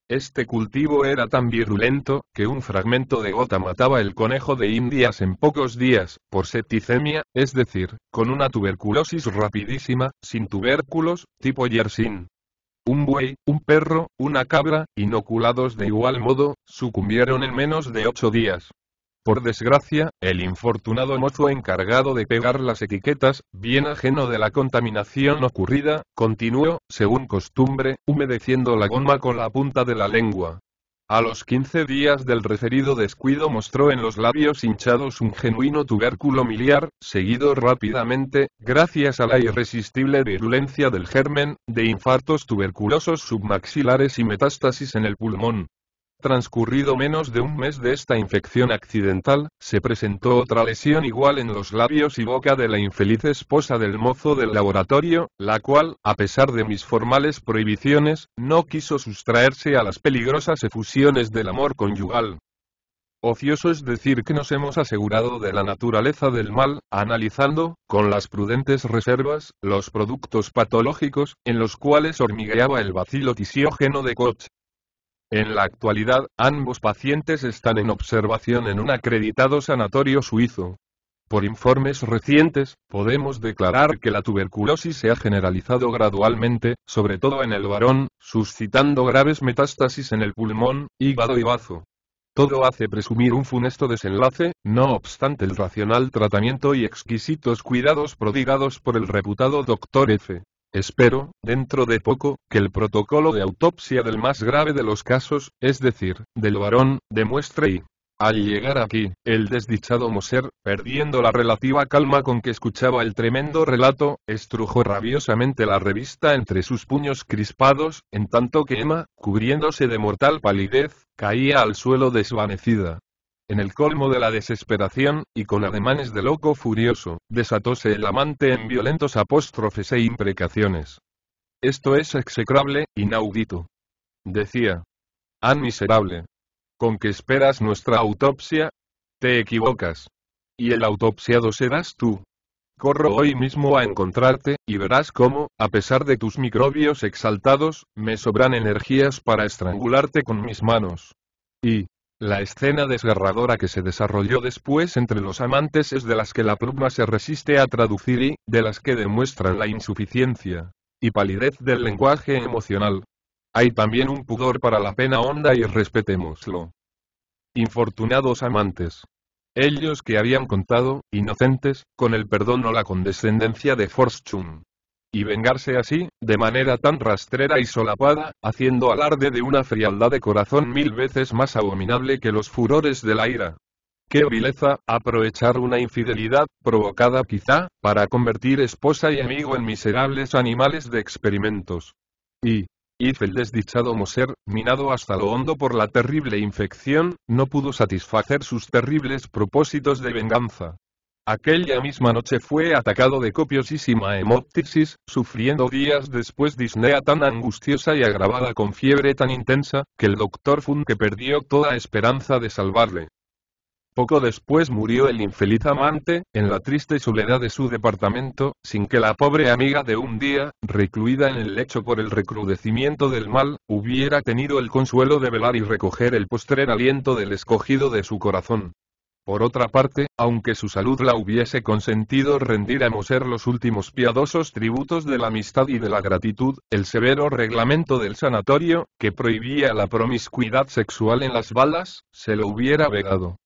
Este cultivo era tan virulento, que un fragmento de gota mataba el conejo de Indias en pocos días, por septicemia, es decir, con una tuberculosis rapidísima, sin tubérculos, tipo Yersin. Un buey, un perro, una cabra, inoculados de igual modo, sucumbieron en menos de 8 días. Por desgracia, el infortunado mozo encargado de pegar las etiquetas, bien ajeno de la contaminación ocurrida, continuó, según costumbre, humedeciendo la goma con la punta de la lengua. A los 15 días del referido descuido mostró en los labios hinchados un genuino tubérculo miliar, seguido rápidamente, gracias a la irresistible virulencia del germen, de infartos tuberculosos submaxilares y metástasis en el pulmón. Transcurrido menos de un mes de esta infección accidental, se presentó otra lesión igual en los labios y boca de la infeliz esposa del mozo del laboratorio, la cual, a pesar de mis formales prohibiciones, no quiso sustraerse a las peligrosas efusiones del amor conyugal. Ocioso es decir que nos hemos asegurado de la naturaleza del mal, analizando, con las prudentes reservas, los productos patológicos, en los cuales hormigueaba el bacilo tisiógeno de Koch. En la actualidad, ambos pacientes están en observación en un acreditado sanatorio suizo. Por informes recientes, podemos declarar que la tuberculosis se ha generalizado gradualmente, sobre todo en el varón, suscitando graves metástasis en el pulmón, hígado y bazo. Todo hace presumir un funesto desenlace, no obstante el racional tratamiento y exquisitos cuidados prodigados por el reputado Dr. F. Espero, dentro de poco, que el protocolo de autopsia del más grave de los casos, es decir, del varón, demuestre y... Al llegar aquí, el desdichado Moser, perdiendo la relativa calma con que escuchaba el tremendo relato, estrujó rabiosamente la revista entre sus puños crispados, en tanto que Emma, cubriéndose de mortal palidez, caía al suelo desvanecida. En el colmo de la desesperación, y con ademanes de loco furioso, desatóse el amante en violentos apóstrofes e imprecaciones. Esto es execrable, inaudito. Decía. ¡Ah, miserable! ¿Con qué esperas nuestra autopsia? Te equivocas. Y el autopsiado serás tú. Corro hoy mismo a encontrarte, y verás cómo, a pesar de tus microbios exaltados, me sobran energías para estrangularte con mis manos. Y... la escena desgarradora que se desarrolló después entre los amantes es de las que la pluma se resiste a traducir y, de las que demuestran la insuficiencia y palidez del lenguaje emocional. Hay también un pudor para la pena honda y respetémoslo. Infortunados amantes. Ellos que habían contado, inocentes, con el perdón o la condescendencia de Fortune. Y vengarse así, de manera tan rastrera y solapada, haciendo alarde de una frialdad de corazón 1000 veces más abominable que los furores de la ira. ¡Qué vileza, aprovechar una infidelidad, provocada quizá, para convertir esposa y amigo en miserables animales de experimentos! Y el desdichado Moser, minado hasta lo hondo por la terrible infección, no pudo satisfacer sus terribles propósitos de venganza. Aquella misma noche fue atacado de copiosísima hemoptisis, sufriendo días después disnea tan angustiosa y agravada con fiebre tan intensa, que el doctor Funke perdió toda esperanza de salvarle. Poco después murió el infeliz amante, en la triste soledad de su departamento, sin que la pobre amiga de un día, recluida en el lecho por el recrudecimiento del mal, hubiera tenido el consuelo de velar y recoger el postrer aliento del escogido de su corazón. Por otra parte, aunque su salud la hubiese consentido rendir a Moser los últimos piadosos tributos de la amistad y de la gratitud, el severo reglamento del sanatorio, que prohibía la promiscuidad sexual en las balas, se lo hubiera vedado.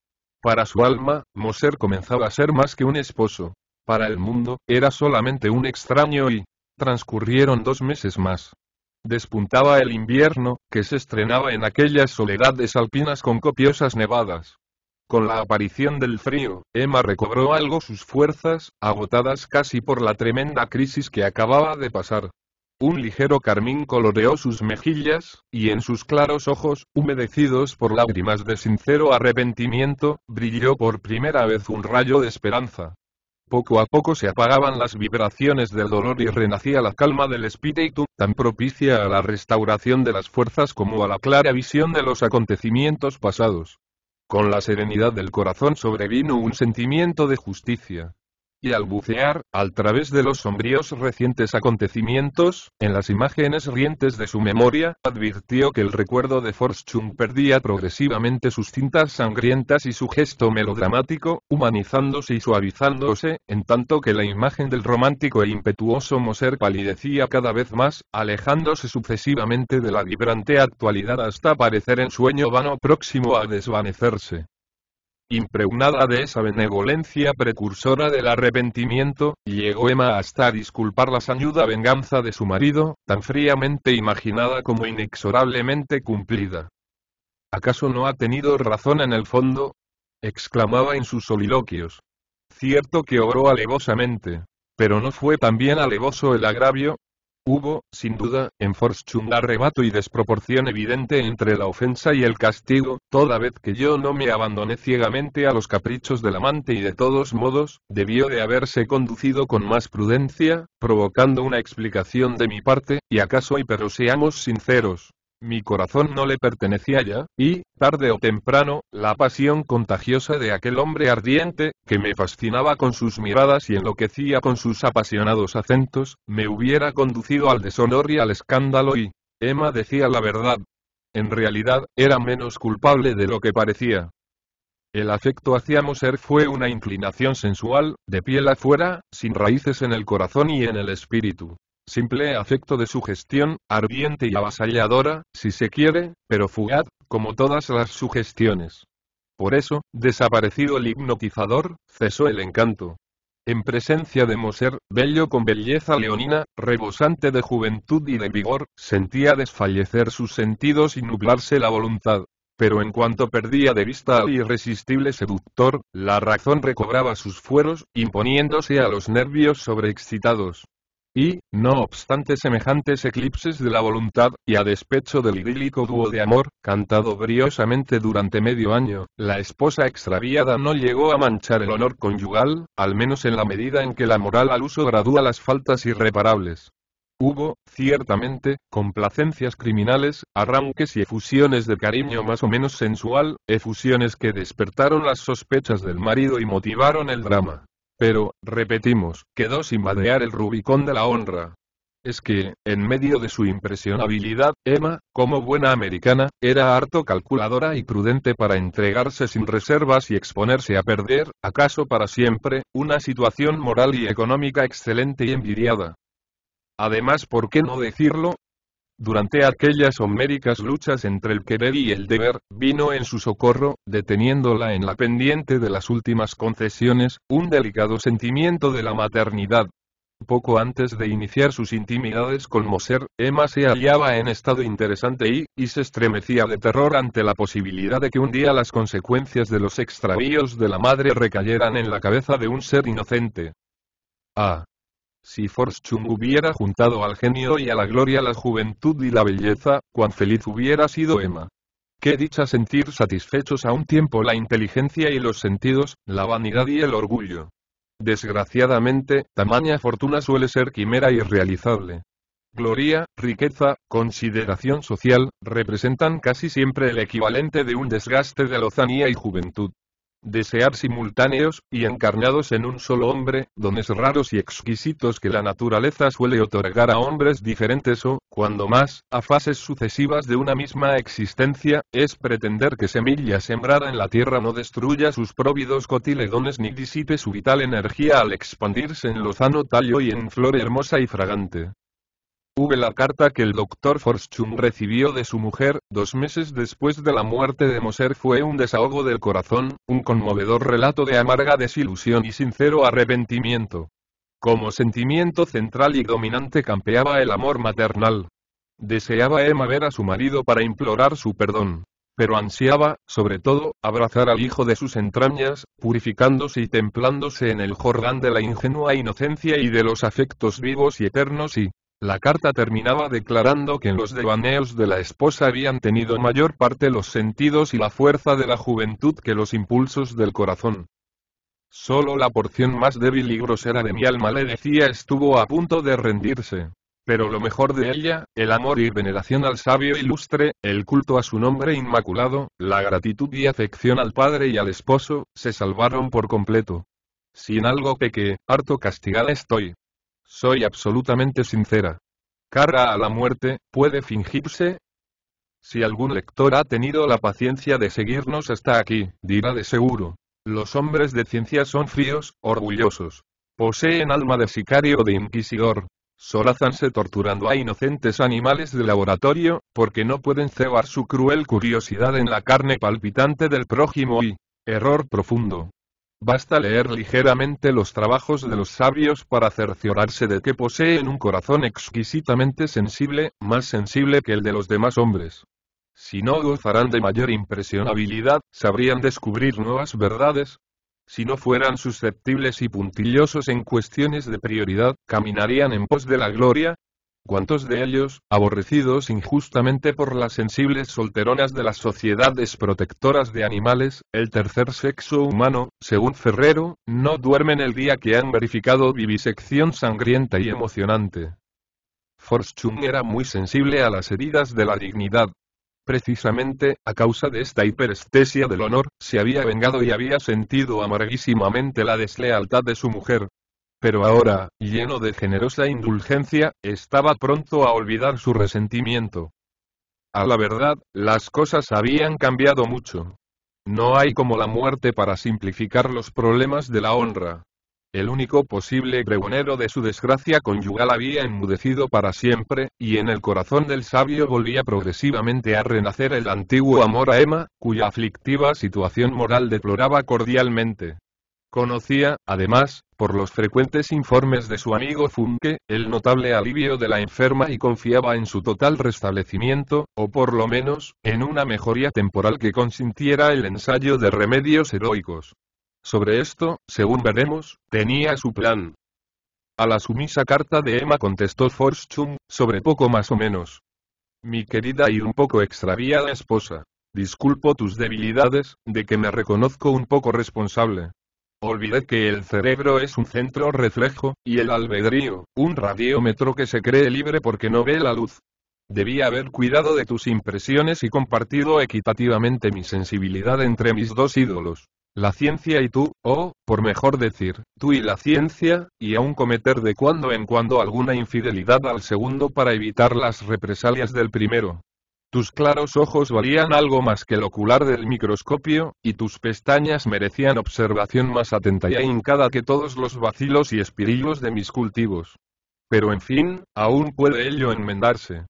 Para su alma, Moser comenzaba a ser más que un esposo. Para el mundo, era solamente un extraño y... transcurrieron 2 meses más. Despuntaba el invierno, que se estrenaba en aquellas soledades alpinas con copiosas nevadas. Con la aparición del frío, Emma recobró algo sus fuerzas, agotadas casi por la tremenda crisis que acababa de pasar. Un ligero carmín coloreó sus mejillas, y en sus claros ojos, humedecidos por lágrimas de sincero arrepentimiento, brilló por primera vez un rayo de esperanza. Poco a poco se apagaban las vibraciones del dolor y renacía la calma del espíritu, tan propicia a la restauración de las fuerzas como a la clara visión de los acontecimientos pasados. Con la serenidad del corazón sobrevino un sentimiento de justicia. Y al bucear, al través de los sombríos recientes acontecimientos, en las imágenes rientes de su memoria, advirtió que el recuerdo de Fortune perdía progresivamente sus tintas sangrientas y su gesto melodramático, humanizándose y suavizándose, en tanto que la imagen del romántico e impetuoso Moser palidecía cada vez más, alejándose sucesivamente de la vibrante actualidad hasta parecer en sueño vano próximo a desvanecerse. Impregnada de esa benevolencia precursora del arrepentimiento, llegó Emma hasta disculpar la sañuda venganza de su marido, tan fríamente imaginada como inexorablemente cumplida. ¿Acaso no ha tenido razón en el fondo?, exclamaba en sus soliloquios. Cierto que obró alevosamente, pero ¿no fue también alevoso el agravio? Hubo, sin duda, en Fortune arrebato y desproporción evidente entre la ofensa y el castigo, toda vez que yo no me abandoné ciegamente a los caprichos del amante y de todos modos, debió de haberse conducido con más prudencia, provocando una explicación de mi parte, y acaso pero seamos sinceros. Mi corazón no le pertenecía ya, y, tarde o temprano, la pasión contagiosa de aquel hombre ardiente, que me fascinaba con sus miradas y enloquecía con sus apasionados acentos, me hubiera conducido al deshonor y al escándalo y... Emma decía la verdad. En realidad, era menos culpable de lo que parecía. El afecto hacia Moser fue una inclinación sensual, de piel afuera, sin raíces en el corazón y en el espíritu. Simple afecto de sugestión, ardiente y avasalladora, si se quiere, pero fugaz, como todas las sugestiones. Por eso, desaparecido el hipnotizador, cesó el encanto. En presencia de Moser, bello con belleza leonina, rebosante de juventud y de vigor, sentía desfallecer sus sentidos y nublarse la voluntad. Pero en cuanto perdía de vista al irresistible seductor, la razón recobraba sus fueros, imponiéndose a los nervios sobreexcitados. Y, no obstante semejantes eclipses de la voluntad, y a despecho del idílico dúo de amor, cantado briosamente durante medio año, la esposa extraviada no llegó a manchar el honor conyugal, al menos en la medida en que la moral al uso gradúa las faltas irreparables. Hubo, ciertamente, complacencias criminales, arranques y efusiones de cariño más o menos sensual, efusiones que despertaron las sospechas del marido y motivaron el drama. Pero, repetimos, quedó sin vadear el Rubicón de la honra. Es que, en medio de su impresionabilidad, Emma, como buena americana, era harto calculadora y prudente para entregarse sin reservas y exponerse a perder, acaso para siempre, una situación moral y económica excelente y envidiada. Además, ¿por qué no decirlo? Durante aquellas homéricas luchas entre el querer y el deber, vino en su socorro, deteniéndola en la pendiente de las últimas concesiones, un delicado sentimiento de la maternidad. Poco antes de iniciar sus intimidades con Moser, Emma se hallaba en estado interesante y se estremecía de terror ante la posibilidad de que un día las consecuencias de los extravíos de la madre recayeran en la cabeza de un ser inocente. Ah. Si Fortune hubiera juntado al genio y a la gloria la juventud y la belleza, cuán feliz hubiera sido Emma. Qué dicha sentir satisfechos a un tiempo la inteligencia y los sentidos, la vanidad y el orgullo. Desgraciadamente, tamaña fortuna suele ser quimera irrealizable. Gloria, riqueza, consideración social, representan casi siempre el equivalente de un desgaste de lozanía y juventud. Desear simultáneos, y encarnados en un solo hombre, dones raros y exquisitos que la naturaleza suele otorgar a hombres diferentes o, cuando más, a fases sucesivas de una misma existencia, es pretender que semilla sembrada en la tierra no destruya sus próvidos cotiledones ni disipe su vital energía al expandirse en lozano tallo y en flor hermosa y fragante. La carta que el Dr. Fortune recibió de su mujer, 2 meses después de la muerte de Moser, fue un desahogo del corazón, un conmovedor relato de amarga desilusión y sincero arrepentimiento. Como sentimiento central y dominante campeaba el amor maternal. Deseaba Emma ver a su marido para implorar su perdón. pero ansiaba, sobre todo, abrazar al hijo de sus entrañas, purificándose y templándose en el Jordán de la ingenua inocencia y de los afectos vivos y eternos y... La carta terminaba declarando que en los devaneos de la esposa habían tenido mayor parte los sentidos y la fuerza de la juventud que los impulsos del corazón. Solo la porción más débil y grosera de mi alma, le decía, estuvo a punto de rendirse. Pero lo mejor de ella, el amor y veneración al sabio ilustre, el culto a su nombre inmaculado, la gratitud y afección al padre y al esposo, se salvaron por completo. Si en algo pequé, harto castigada estoy. Soy absolutamente sincera. Cara a la muerte, ¿puede fingirse? Si algún lector ha tenido la paciencia de seguirnos hasta aquí, dirá de seguro. Los hombres de ciencia son fríos, orgullosos. Poseen alma de sicario o de inquisidor. Solázanse torturando a inocentes animales de laboratorio, porque no pueden cebar su cruel curiosidad en la carne palpitante del prójimo y... error profundo. Basta leer ligeramente los trabajos de los sabios para cerciorarse de que poseen un corazón exquisitamente sensible, más sensible que el de los demás hombres. Si no gozarán de mayor impresionabilidad, sabrían descubrir nuevas verdades. Si no fueran susceptibles y puntillosos en cuestiones de prioridad, caminarían en pos de la gloria. ¿Cuántos de ellos, aborrecidos injustamente por las sensibles solteronas de las sociedades protectoras de animales, el tercer sexo humano, según Ferrero, no duermen el día que han verificado vivisección sangrienta y emocionante? Fortune era muy sensible a las heridas de la dignidad. Precisamente, a causa de esta hiperestesia del honor, se había vengado y había sentido amarguísimamente la deslealtad de su mujer. Pero ahora, lleno de generosa indulgencia, estaba pronto a olvidar su resentimiento. A la verdad, las cosas habían cambiado mucho. No hay como la muerte para simplificar los problemas de la honra. El único posible pregonero de su desgracia conyugal había enmudecido para siempre, y en el corazón del sabio volvía progresivamente a renacer el antiguo amor a Emma, cuya aflictiva situación moral deploraba cordialmente. Conocía, además, por los frecuentes informes de su amigo Funke, el notable alivio de la enferma y confiaba en su total restablecimiento, o por lo menos, en una mejoría temporal que consintiera el ensayo de remedios heroicos. Sobre esto, según veremos, tenía su plan. A la sumisa carta de Emma contestó Fortune, sobre poco más o menos. Mi querida y un poco extraviada esposa. Disculpo tus debilidades, de que me reconozco un poco responsable. Olvidé que el cerebro es un centro reflejo, y el albedrío, un radiómetro que se cree libre porque no ve la luz. Debí haber cuidado de tus impresiones y compartido equitativamente mi sensibilidad entre mis dos ídolos. La ciencia y tú, o, por mejor decir, tú y la ciencia, y aún cometer de cuando en cuando alguna infidelidad al segundo para evitar las represalias del primero. Tus claros ojos valían algo más que el ocular del microscopio, y tus pestañas merecían observación más atenta y ahincada que todos los vacilos y espirillos de mis cultivos. Pero en fin, aún puede ello enmendarse.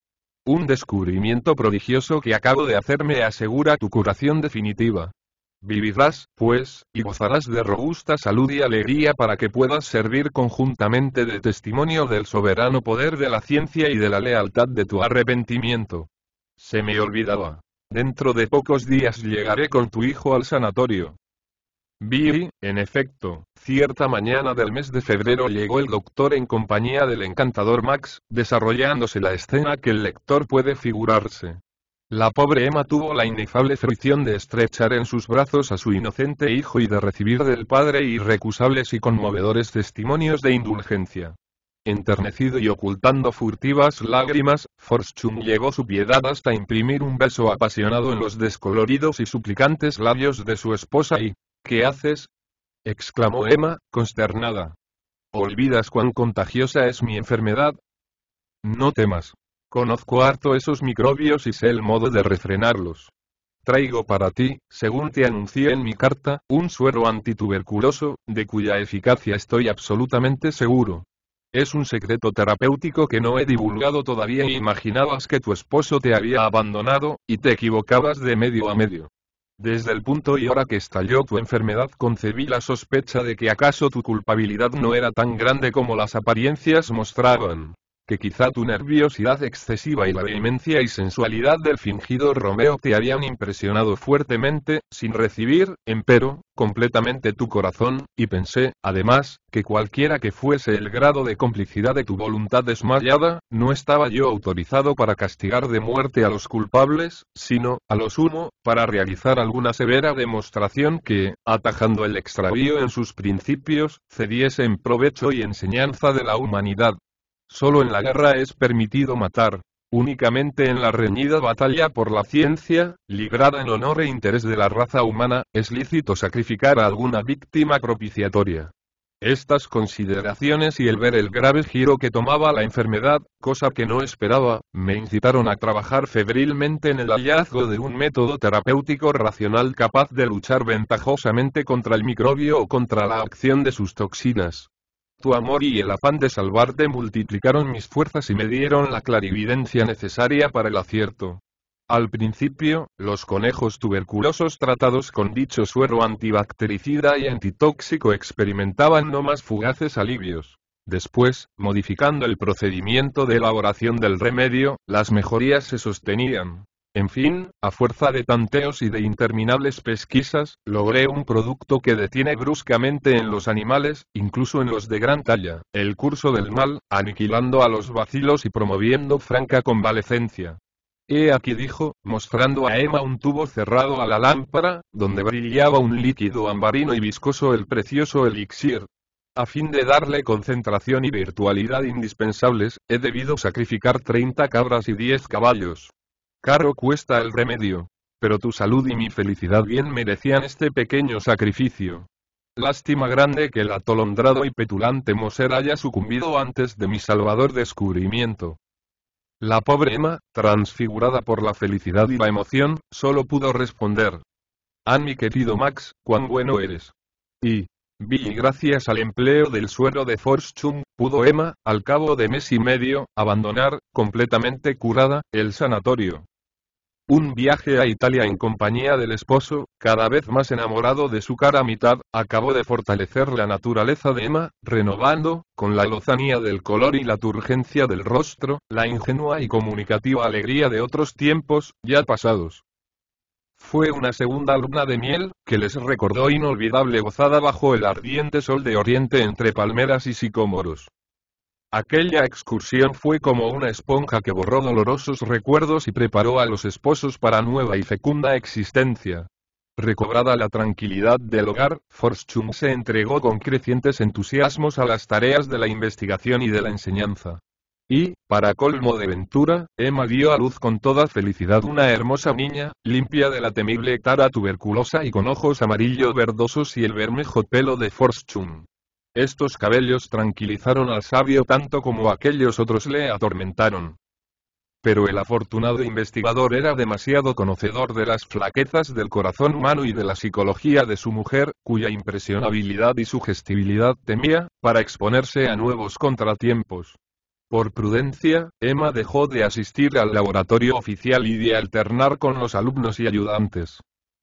Un descubrimiento prodigioso que acabo de hacer me asegura tu curación definitiva. Vivirás, pues, y gozarás de robusta salud y alegría para que puedas servir conjuntamente de testimonio del soberano poder de la ciencia y de la lealtad de tu arrepentimiento. Se me olvidaba. Dentro de pocos días llegaré con tu hijo al sanatorio. Vi, en efecto, cierta mañana del mes de febrero llegó el doctor en compañía del encantador Max, desarrollándose la escena que el lector puede figurarse. La pobre Emma tuvo la inefable fricción de estrechar en sus brazos a su inocente hijo y de recibir del padre irrecusables y conmovedores testimonios de indulgencia. Enternecido y ocultando furtivas lágrimas, Fortune llevó su piedad hasta imprimir un beso apasionado en los descoloridos y suplicantes labios de su esposa y... ¿Qué haces?, exclamó Emma, consternada. ¿Olvidas cuán contagiosa es mi enfermedad? No temas. Conozco harto esos microbios y sé el modo de refrenarlos. Traigo para ti, según te anuncié en mi carta, un suero antituberculoso, de cuya eficacia estoy absolutamente seguro. Es un secreto terapéutico que no he divulgado todavía y imaginabas que tu esposo te había abandonado, y te equivocabas de medio a medio. Desde el punto y hora que estalló tu enfermedad concebí la sospecha de que acaso tu culpabilidad no era tan grande como las apariencias mostraban. que quizá tu nerviosidad excesiva y la vehemencia y sensualidad del fingido Romeo te habían impresionado fuertemente, sin recibir, empero, completamente tu corazón, y pensé, además, que cualquiera que fuese el grado de complicidad de tu voluntad desmayada, no estaba yo autorizado para castigar de muerte a los culpables, sino, a lo sumo, para realizar alguna severa demostración que, atajando el extravío en sus principios, cediese en provecho y enseñanza de la humanidad. Solo en la guerra es permitido matar. Únicamente en la reñida batalla por la ciencia, librada en honor e interés de la raza humana, es lícito sacrificar a alguna víctima propiciatoria. Estas consideraciones y el ver el grave giro que tomaba la enfermedad, cosa que no esperaba, me incitaron a trabajar febrilmente en el hallazgo de un método terapéutico racional capaz de luchar ventajosamente contra el microbio o contra la acción de sus toxinas. Tu amor y el afán de salvarte multiplicaron mis fuerzas y me dieron la clarividencia necesaria para el acierto. Al principio, los conejos tuberculosos tratados con dicho suero antibactericida y antitóxico experimentaban no más fugaces alivios. Después, modificando el procedimiento de elaboración del remedio, las mejorías se sostenían. En fin, a fuerza de tanteos y de interminables pesquisas, logré un producto que detiene bruscamente en los animales, incluso en los de gran talla, el curso del mal, aniquilando a los bacilos y promoviendo franca convalecencia. He aquí, dijo, mostrando a Emma un tubo cerrado a la lámpara, donde brillaba un líquido ambarino y viscoso el precioso elixir. A fin de darle concentración y virtualidad indispensables, he debido sacrificar 30 cabras y 10 caballos. Caro cuesta el remedio. Pero tu salud y mi felicidad bien merecían este pequeño sacrificio. Lástima grande que el atolondrado y petulante Moser haya sucumbido antes de mi salvador descubrimiento. La pobre Emma, transfigurada por la felicidad y la emoción, solo pudo responder: mi querido Max, cuán bueno eres. Y gracias al empleo del suero de Forschung, pudo Emma, al cabo de mes y medio, abandonar, completamente curada, el sanatorio. Un viaje a Italia en compañía del esposo, cada vez más enamorado de su cara mitad, acabó de fortalecer la naturaleza de Emma, renovando, con la lozanía del color y la turgencia del rostro, la ingenua y comunicativa alegría de otros tiempos, ya pasados. Fue una segunda luna de miel, que les recordó inolvidable gozada bajo el ardiente sol de oriente entre palmeras y sicómoros. Aquella excursión fue como una esponja que borró dolorosos recuerdos y preparó a los esposos para nueva y fecunda existencia. Recobrada la tranquilidad del hogar, Forschung se entregó con crecientes entusiasmos a las tareas de la investigación y de la enseñanza. Y, para colmo de ventura, Emma dio a luz con toda felicidad una hermosa niña, limpia de la temible tara tuberculosa y con ojos amarillo verdosos y el bermejo pelo de Forschung. Estos cabellos tranquilizaron al sabio tanto como aquellos otros le atormentaron. Pero el afortunado investigador era demasiado conocedor de las flaquezas del corazón humano y de la psicología de su mujer, cuya impresionabilidad y sugestibilidad temía, para exponerse a nuevos contratiempos. Por prudencia, Emma dejó de asistir al laboratorio oficial y de alternar con los alumnos y ayudantes.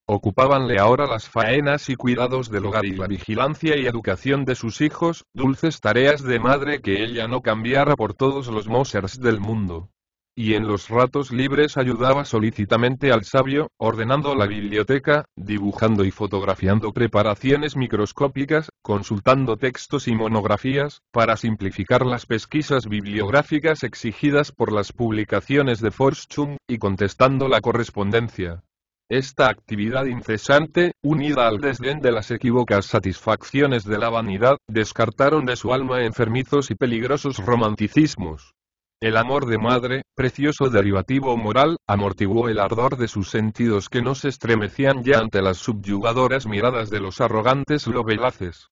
Ocupábanle ahora las faenas y cuidados del hogar y la vigilancia y educación de sus hijos, dulces tareas de madre que ella no cambiara por todos los Mosers del mundo. Y en los ratos libres ayudaba solícitamente al sabio, ordenando la biblioteca, dibujando y fotografiando preparaciones microscópicas, consultando textos y monografías, para simplificar las pesquisas bibliográficas exigidas por las publicaciones de Forschung, y contestando la correspondencia. Esta actividad incesante, unida al desdén de las equívocas satisfacciones de la vanidad, descartaron de su alma enfermizos y peligrosos romanticismos. El amor de madre, precioso derivativo moral, amortiguó el ardor de sus sentidos que no se estremecían ya ante las subyugadoras miradas de los arrogantes lobelaces.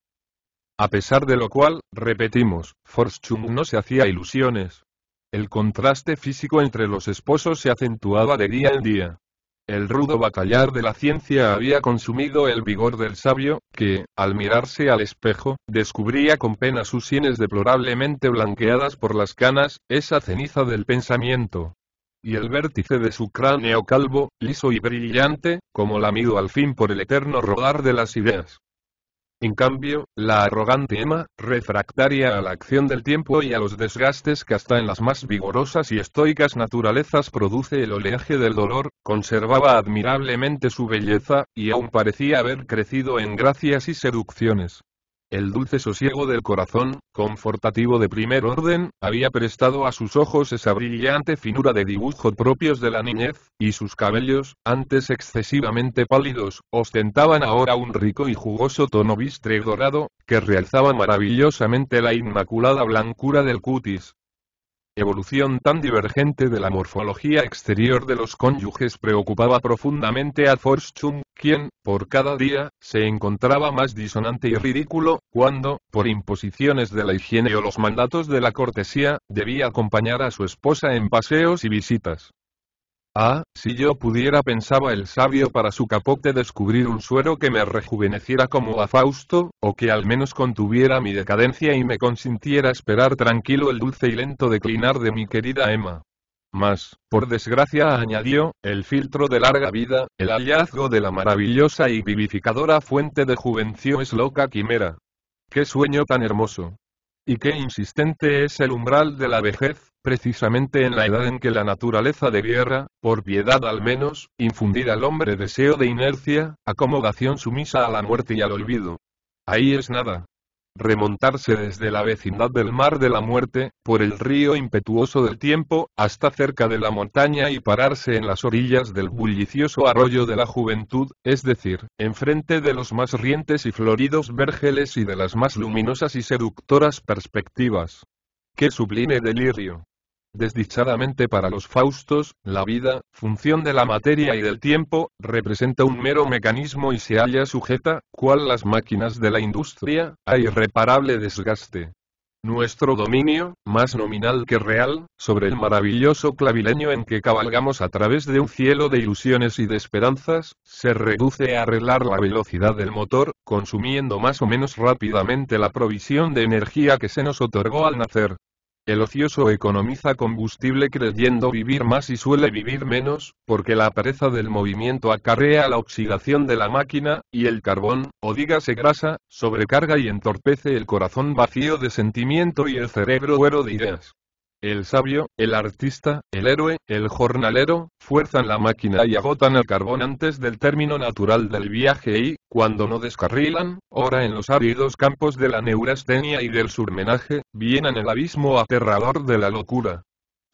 A pesar de lo cual, repetimos, Forschung no se hacía ilusiones. El contraste físico entre los esposos se acentuaba de día en día. El rudo batallar de la ciencia había consumido el vigor del sabio, que, al mirarse al espejo, descubría con pena sus sienes deplorablemente blanqueadas por las canas, esa ceniza del pensamiento. Y el vértice de su cráneo calvo, liso y brillante, como lamido al fin por el eterno rodar de las ideas. En cambio, la arrogante Emma, refractaria a la acción del tiempo y a los desgastes que hasta en las más vigorosas y estoicas naturalezas produce el oleaje del dolor, conservaba admirablemente su belleza, y aún parecía haber crecido en gracias y seducciones. El dulce sosiego del corazón, confortativo de primer orden, había prestado a sus ojos esa brillante finura de dibujo propios de la niñez, y sus cabellos, antes excesivamente pálidos, ostentaban ahora un rico y jugoso tono bistre dorado, que realzaba maravillosamente la inmaculada blancura del cutis. Evolución tan divergente de la morfología exterior de los cónyuges preocupaba profundamente a Fortune, quien, por cada día, se encontraba más disonante y ridículo, cuando, por imposiciones de la higiene o los mandatos de la cortesía, debía acompañar a su esposa en paseos y visitas. Ah, si yo pudiera, pensaba el sabio para su capote, descubrir un suero que me rejuveneciera como a Fausto, o que al menos contuviera mi decadencia y me consintiera esperar tranquilo el dulce y lento declinar de mi querida Emma. Mas, por desgracia, añadió, el filtro de larga vida, el hallazgo de la maravillosa y vivificadora fuente de juventud es loca quimera. ¡Qué sueño tan hermoso! Y qué insistente es el umbral de la vejez, precisamente en la edad en que la naturaleza debiera, por piedad al menos, infundir al hombre deseo de inercia, acomodación sumisa a la muerte y al olvido. Ahí es nada. Remontarse desde la vecindad del mar de la muerte, por el río impetuoso del tiempo, hasta cerca de la montaña y pararse en las orillas del bullicioso arroyo de la juventud, es decir, enfrente de los más rientes y floridos vergeles y de las más luminosas y seductoras perspectivas. ¡Qué sublime delirio! Desdichadamente para los Faustos, la vida, función de la materia y del tiempo, representa un mero mecanismo y se halla sujeta, cual las máquinas de la industria, a irreparable desgaste. Nuestro dominio, más nominal que real, sobre el maravilloso clavileño en que cabalgamos a través de un cielo de ilusiones y de esperanzas, se reduce a arreglar la velocidad del motor, consumiendo más o menos rápidamente la provisión de energía que se nos otorgó al nacer. El ocioso economiza combustible creyendo vivir más y suele vivir menos, porque la pereza del movimiento acarrea la oxidación de la máquina, y el carbón, o dígase grasa, sobrecarga y entorpece el corazón vacío de sentimiento y el cerebro huero de ideas. El sabio, el artista, el héroe, el jornalero, fuerzan la máquina y agotan el carbón antes del término natural del viaje y, cuando no descarrilan, ora en los áridos campos de la neurastenia y del surmenaje, bien en el abismo aterrador de la locura.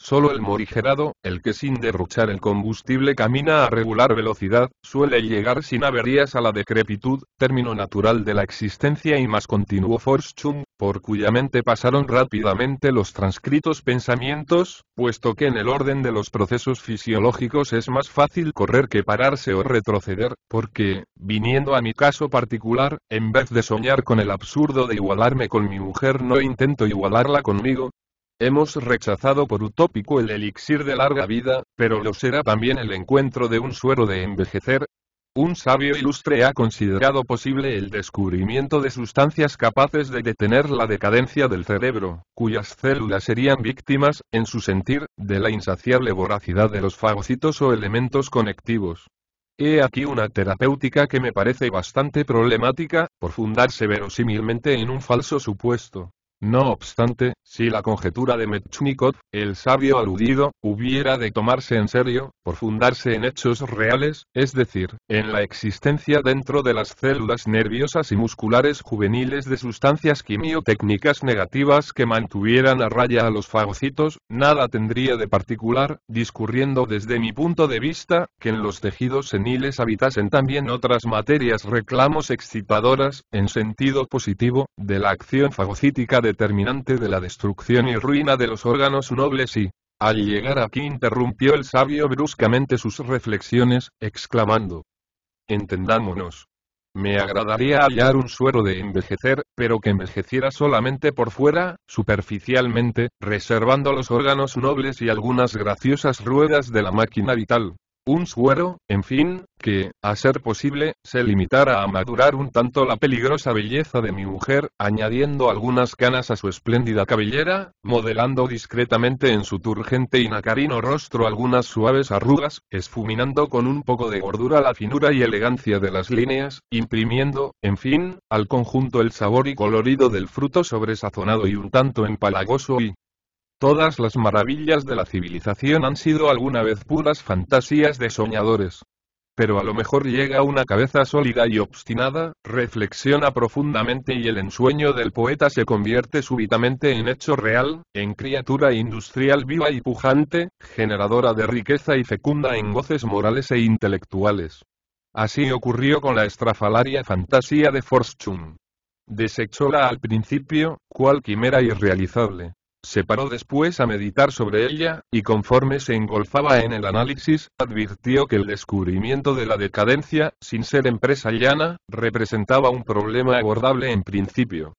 Solo el morigerado, el que sin derrochar el combustible camina a regular velocidad, suele llegar sin averías a la decrepitud, término natural de la existencia y más continuo Fortune, por cuya mente pasaron rápidamente los transcritos pensamientos, puesto que en el orden de los procesos fisiológicos es más fácil correr que pararse o retroceder, porque, viniendo a mi caso particular, en vez de soñar con el absurdo de igualarme con mi mujer, no intento igualarla conmigo. Hemos rechazado por utópico el elixir de larga vida, pero lo será también el encuentro de un suero de envejecer. Un sabio ilustre ha considerado posible el descubrimiento de sustancias capaces de detener la decadencia del cerebro, cuyas células serían víctimas, en su sentir, de la insaciable voracidad de los fagocitos o elementos conectivos. He aquí una terapéutica que me parece bastante problemática, por fundarse verosímilmente en un falso supuesto. No obstante, si la conjetura de Metchnikov, el sabio aludido, hubiera de tomarse en serio, por fundarse en hechos reales, es decir, en la existencia dentro de las células nerviosas y musculares juveniles de sustancias quimiotécnicas negativas que mantuvieran a raya a los fagocitos, nada tendría de particular, discurriendo desde mi punto de vista, que en los tejidos seniles habitasen también otras materias reclamos excitadoras, en sentido positivo, de la acción fagocítica determinante de la destrucción y ruina de los órganos nobles y, al llegar aquí, interrumpió el sabio bruscamente sus reflexiones, exclamando: entendámonos. Me agradaría hallar un suero de envejecer, pero que envejeciera solamente por fuera, superficialmente, reservando los órganos nobles y algunas graciosas ruedas de la máquina vital. Un suero, en fin, que, a ser posible, se limitara a madurar un tanto la peligrosa belleza de mi mujer, añadiendo algunas canas a su espléndida cabellera, modelando discretamente en su turgente y nacarino rostro algunas suaves arrugas, esfuminando con un poco de gordura la finura y elegancia de las líneas, imprimiendo, en fin, al conjunto el sabor y colorido del fruto sobresazonado y un tanto empalagoso y... Todas las maravillas de la civilización han sido alguna vez puras fantasías de soñadores. Pero a lo mejor llega una cabeza sólida y obstinada, reflexiona profundamente y el ensueño del poeta se convierte súbitamente en hecho real, en criatura industrial viva y pujante, generadora de riqueza y fecunda en goces morales e intelectuales. Así ocurrió con la estrafalaria fantasía de Fortune. Desechóla al principio, cual quimera irrealizable. Se paró después a meditar sobre ella, y conforme se engolfaba en el análisis, advirtió que el descubrimiento de la decadencia, sin ser empresa llana, representaba un problema abordable en principio.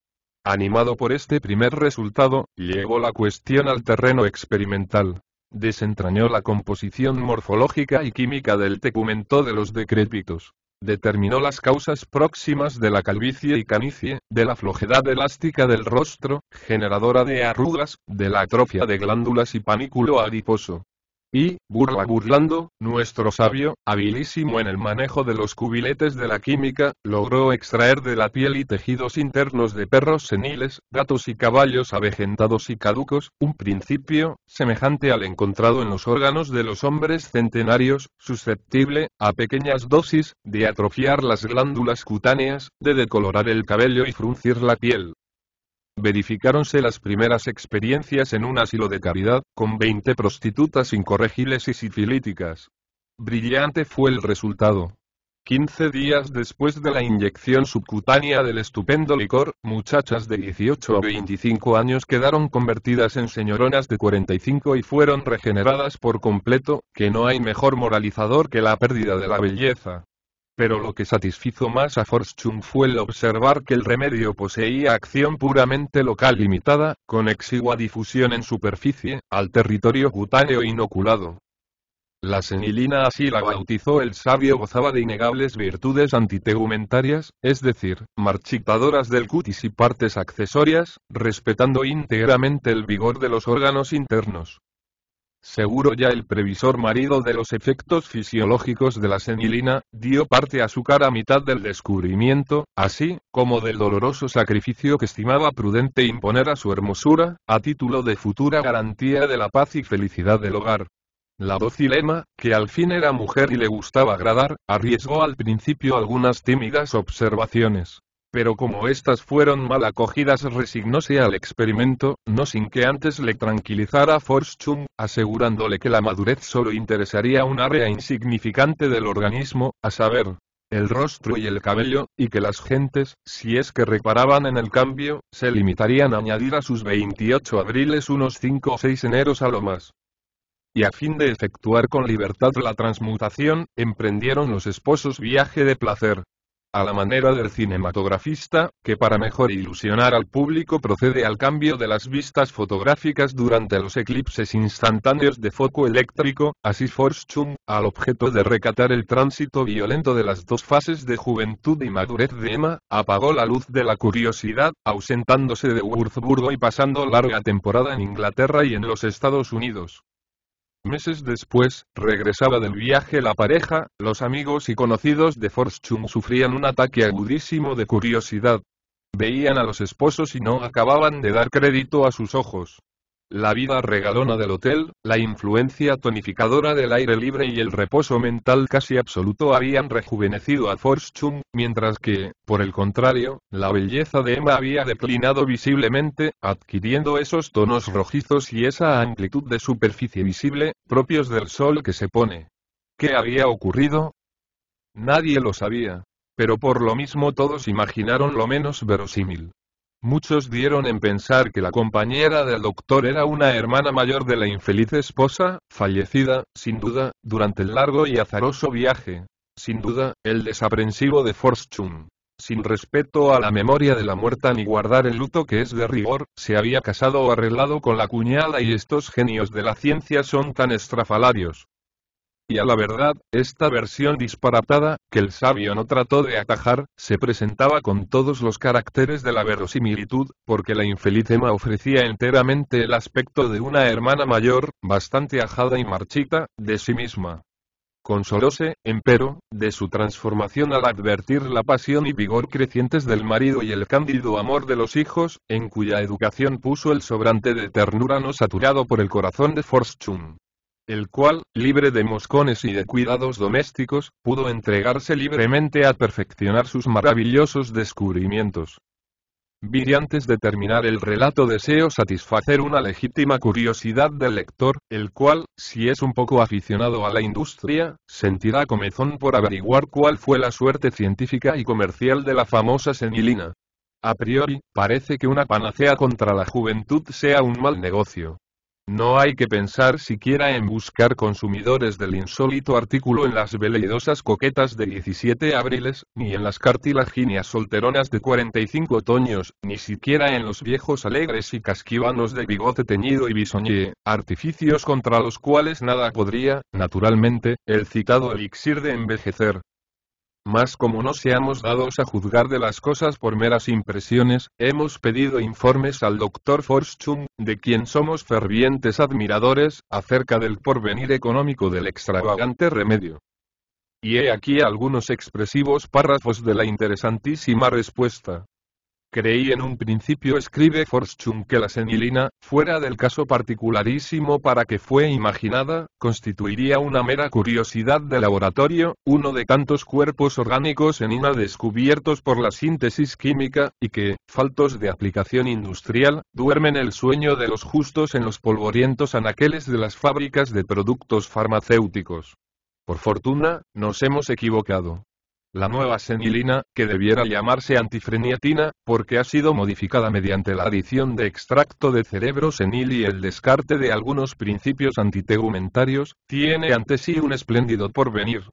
Animado por este primer resultado, llevó la cuestión al terreno experimental. Desentrañó la composición morfológica y química del tegumento de los decrépitos. Determinó las causas próximas de la calvicie y canicie, de la flojedad elástica del rostro, generadora de arrugas, de la atrofia de glándulas y panículo adiposo. Y, burlando, nuestro sabio, habilísimo en el manejo de los cubiletes de la química, logró extraer de la piel y tejidos internos de perros seniles, gatos y caballos avejentados y caducos, un principio, semejante al encontrado en los órganos de los hombres centenarios, susceptible, a pequeñas dosis, de atrofiar las glándulas cutáneas, de decolorar el cabello y fruncir la piel. Verificáronse las primeras experiencias en un asilo de caridad, con 20 prostitutas incorregibles y sifilíticas. Brillante fue el resultado. 15 días después de la inyección subcutánea del estupendo licor, muchachas de 18 a 25 años quedaron convertidas en señoronas de 45 y fueron regeneradas por completo, que no hay mejor moralizador que la pérdida de la belleza. Pero lo que satisfizo más a Fortune fue el observar que el remedio poseía acción puramente local limitada, con exigua difusión en superficie, al territorio cutáneo inoculado. La senilina, así la bautizó el sabio, gozaba de innegables virtudes antitegumentarias, es decir, marchitadoras del cutis y partes accesorias, respetando íntegramente el vigor de los órganos internos. Seguro ya el previsor marido de los efectos fisiológicos de la senilina, dio parte a su cara a mitad del descubrimiento, así, como del doloroso sacrificio que estimaba prudente imponer a su hermosura, a título de futura garantía de la paz y felicidad del hogar. La dócil Emma, que al fin era mujer y le gustaba agradar, arriesgó al principio algunas tímidas observaciones. Pero como éstas fueron mal acogidas, resignóse al experimento, no sin que antes le tranquilizara Fortune, asegurándole que la madurez solo interesaría un área insignificante del organismo, a saber, el rostro y el cabello, y que las gentes, si es que reparaban en el cambio, se limitarían a añadir a sus 28 abriles unos 5 o 6 eneros a lo más. Y a fin de efectuar con libertad la transmutación, emprendieron los esposos viaje de placer. A la manera del cinematografista, que para mejor ilusionar al público procede al cambio de las vistas fotográficas durante los eclipses instantáneos de foco eléctrico, así Fortune, al objeto de recatar el tránsito violento de las dos fases de juventud y madurez de Emma, apagó la luz de la curiosidad, ausentándose de Würzburgo y pasando larga temporada en Inglaterra y en los Estados Unidos. Meses después, regresaba del viaje la pareja, los amigos y conocidos de Fortune sufrían un ataque agudísimo de curiosidad. Veían a los esposos y no acababan de dar crédito a sus ojos. La vida regalona del hotel, la influencia tonificadora del aire libre y el reposo mental casi absoluto habían rejuvenecido a Fortune, mientras que, por el contrario, la belleza de Emma había declinado visiblemente, adquiriendo esos tonos rojizos y esa amplitud de superficie visible, propios del sol que se pone. ¿Qué había ocurrido? Nadie lo sabía. Pero por lo mismo todos imaginaron lo menos verosímil. Muchos dieron en pensar que la compañera del doctor era una hermana mayor de la infeliz esposa, fallecida, sin duda, durante el largo y azaroso viaje. Sin duda, el desaprensivo de Fortune, sin respeto a la memoria de la muerta ni guardar el luto que es de rigor, se había casado o arreglado con la cuñada y estos genios de la ciencia son tan estrafalarios. Y a la verdad, esta versión disparatada, que el sabio no trató de atajar, se presentaba con todos los caracteres de la verosimilitud, porque la infeliz Emma ofrecía enteramente el aspecto de una hermana mayor, bastante ajada y marchita, de sí misma. Consolóse, empero, de su transformación al advertir la pasión y vigor crecientes del marido y el cándido amor de los hijos, en cuya educación puso el sobrante de ternura no saturado por el corazón de Fortune, el cual, libre de moscones y de cuidados domésticos, pudo entregarse libremente a perfeccionar sus maravillosos descubrimientos. Vi antes de terminar el relato deseo satisfacer una legítima curiosidad del lector, el cual, si es un poco aficionado a la industria, sentirá comezón por averiguar cuál fue la suerte científica y comercial de la famosa senilina. A priori, parece que una panacea contra la juventud sea un mal negocio. No hay que pensar siquiera en buscar consumidores del insólito artículo en las veleidosas coquetas de 17 abriles, ni en las cartilaginias solteronas de 45 otoños, ni siquiera en los viejos alegres y casquivanos de bigote teñido y bisoñé, artificios contra los cuales nada podría, naturalmente, el citado elixir de envejecer. Mas como no seamos dados a juzgar de las cosas por meras impresiones, hemos pedido informes al Dr. Fortune, de quien somos fervientes admiradores, acerca del porvenir económico del extravagante remedio. Y he aquí algunos expresivos párrafos de la interesantísima respuesta. Creí en un principio, escribe Fortune, que la senilina, fuera del caso particularísimo para que fue imaginada, constituiría una mera curiosidad de laboratorio, uno de tantos cuerpos orgánicos en ina descubiertos por la síntesis química, y que, faltos de aplicación industrial, duermen el sueño de los justos en los polvorientos anaqueles de las fábricas de productos farmacéuticos. Por fortuna, nos hemos equivocado. La nueva senilina, que debiera llamarse antifreniatina, porque ha sido modificada mediante la adición de extracto de cerebro senil y el descarte de algunos principios antitegumentarios, tiene ante sí un espléndido porvenir.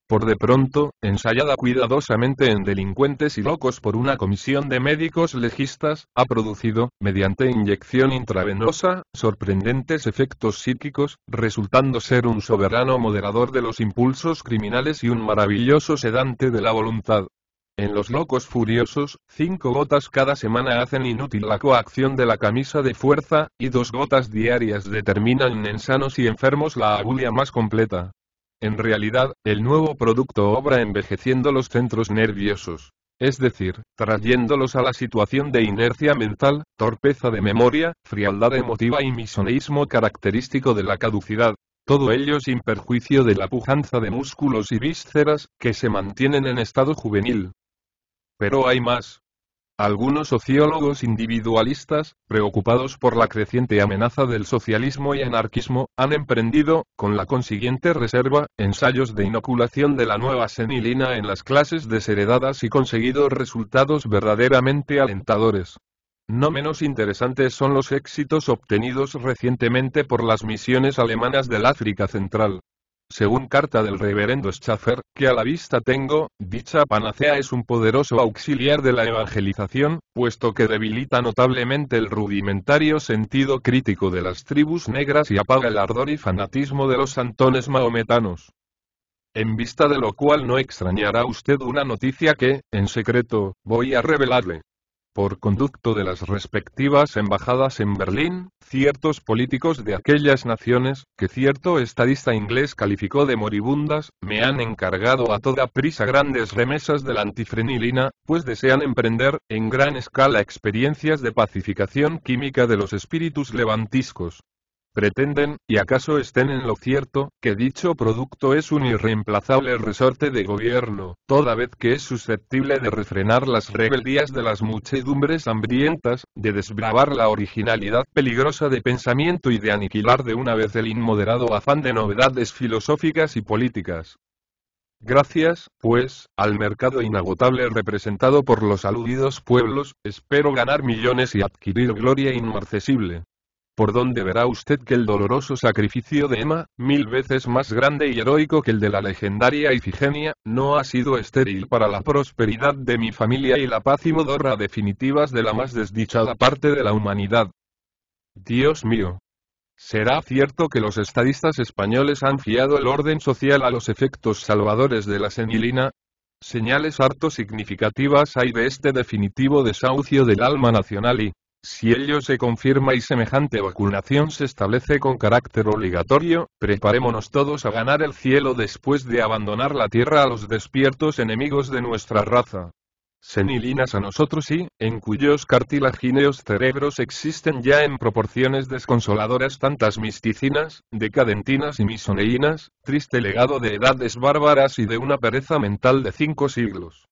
Por de pronto, ensayada cuidadosamente en delincuentes y locos por una comisión de médicos legistas, ha producido, mediante inyección intravenosa, sorprendentes efectos psíquicos, resultando ser un soberano moderador de los impulsos criminales y un maravilloso sedante de la voluntad. En los locos furiosos, 5 gotas cada semana hacen inútil la coacción de la camisa de fuerza, y 2 gotas diarias determinan en sanos y enfermos la agulia más completa. En realidad, el nuevo producto obra envejeciendo los centros nerviosos, es decir, trayéndolos a la situación de inercia mental, torpeza de memoria, frialdad emotiva y misoneísmo característico de la caducidad. Todo ello sin perjuicio de la pujanza de músculos y vísceras, que se mantienen en estado juvenil. Pero hay más. Algunos sociólogos individualistas, preocupados por la creciente amenaza del socialismo y anarquismo, han emprendido, con la consiguiente reserva, ensayos de inoculación de la nueva senilina en las clases desheredadas y conseguido resultados verdaderamente alentadores. No menos interesantes son los éxitos obtenidos recientemente por las misiones alemanas del África Central. Según carta del reverendo Schaffer, que a la vista tengo, dicha panacea es un poderoso auxiliar de la evangelización, puesto que debilita notablemente el rudimentario sentido crítico de las tribus negras y apaga el ardor y fanatismo de los santones mahometanos. En vista de lo cual no extrañará usted una noticia que, en secreto, voy a revelarle. Por conducto de las respectivas embajadas en Berlín, ciertos políticos de aquellas naciones, que cierto estadista inglés calificó de moribundas, me han encargado a toda prisa grandes remesas de la antifrenilina, pues desean emprender, en gran escala, experiencias de pacificación química de los espíritus levantiscos. Pretenden, y acaso estén en lo cierto, que dicho producto es un irreemplazable resorte de gobierno, toda vez que es susceptible de refrenar las rebeldías de las muchedumbres hambrientas, de desbravar la originalidad peligrosa de pensamiento y de aniquilar de una vez el inmoderado afán de novedades filosóficas y políticas. Gracias, pues, al mercado inagotable representado por los aludidos pueblos, espero ganar millones y adquirir gloria inmarcesible. Por donde verá usted que el doloroso sacrificio de Emma, 1000 veces más grande y heroico que el de la legendaria Ifigenia, no ha sido estéril para la prosperidad de mi familia y la paz y modorra definitivas de la más desdichada parte de la humanidad. Dios mío. ¿Será cierto que los estadistas españoles han fiado el orden social a los efectos salvadores de la senilina? Señales harto significativas hay de este definitivo desahucio del alma nacional y, si ello se confirma y semejante vacunación se establece con carácter obligatorio, preparémonos todos a ganar el cielo después de abandonar la tierra a los despiertos enemigos de nuestra raza. Senilinas a nosotros y, en cuyos cartilagíneos cerebros existen ya en proporciones desconsoladoras tantas misticinas, decadentinas y misoneínas, triste legado de edades bárbaras y de una pereza mental de 5 siglos.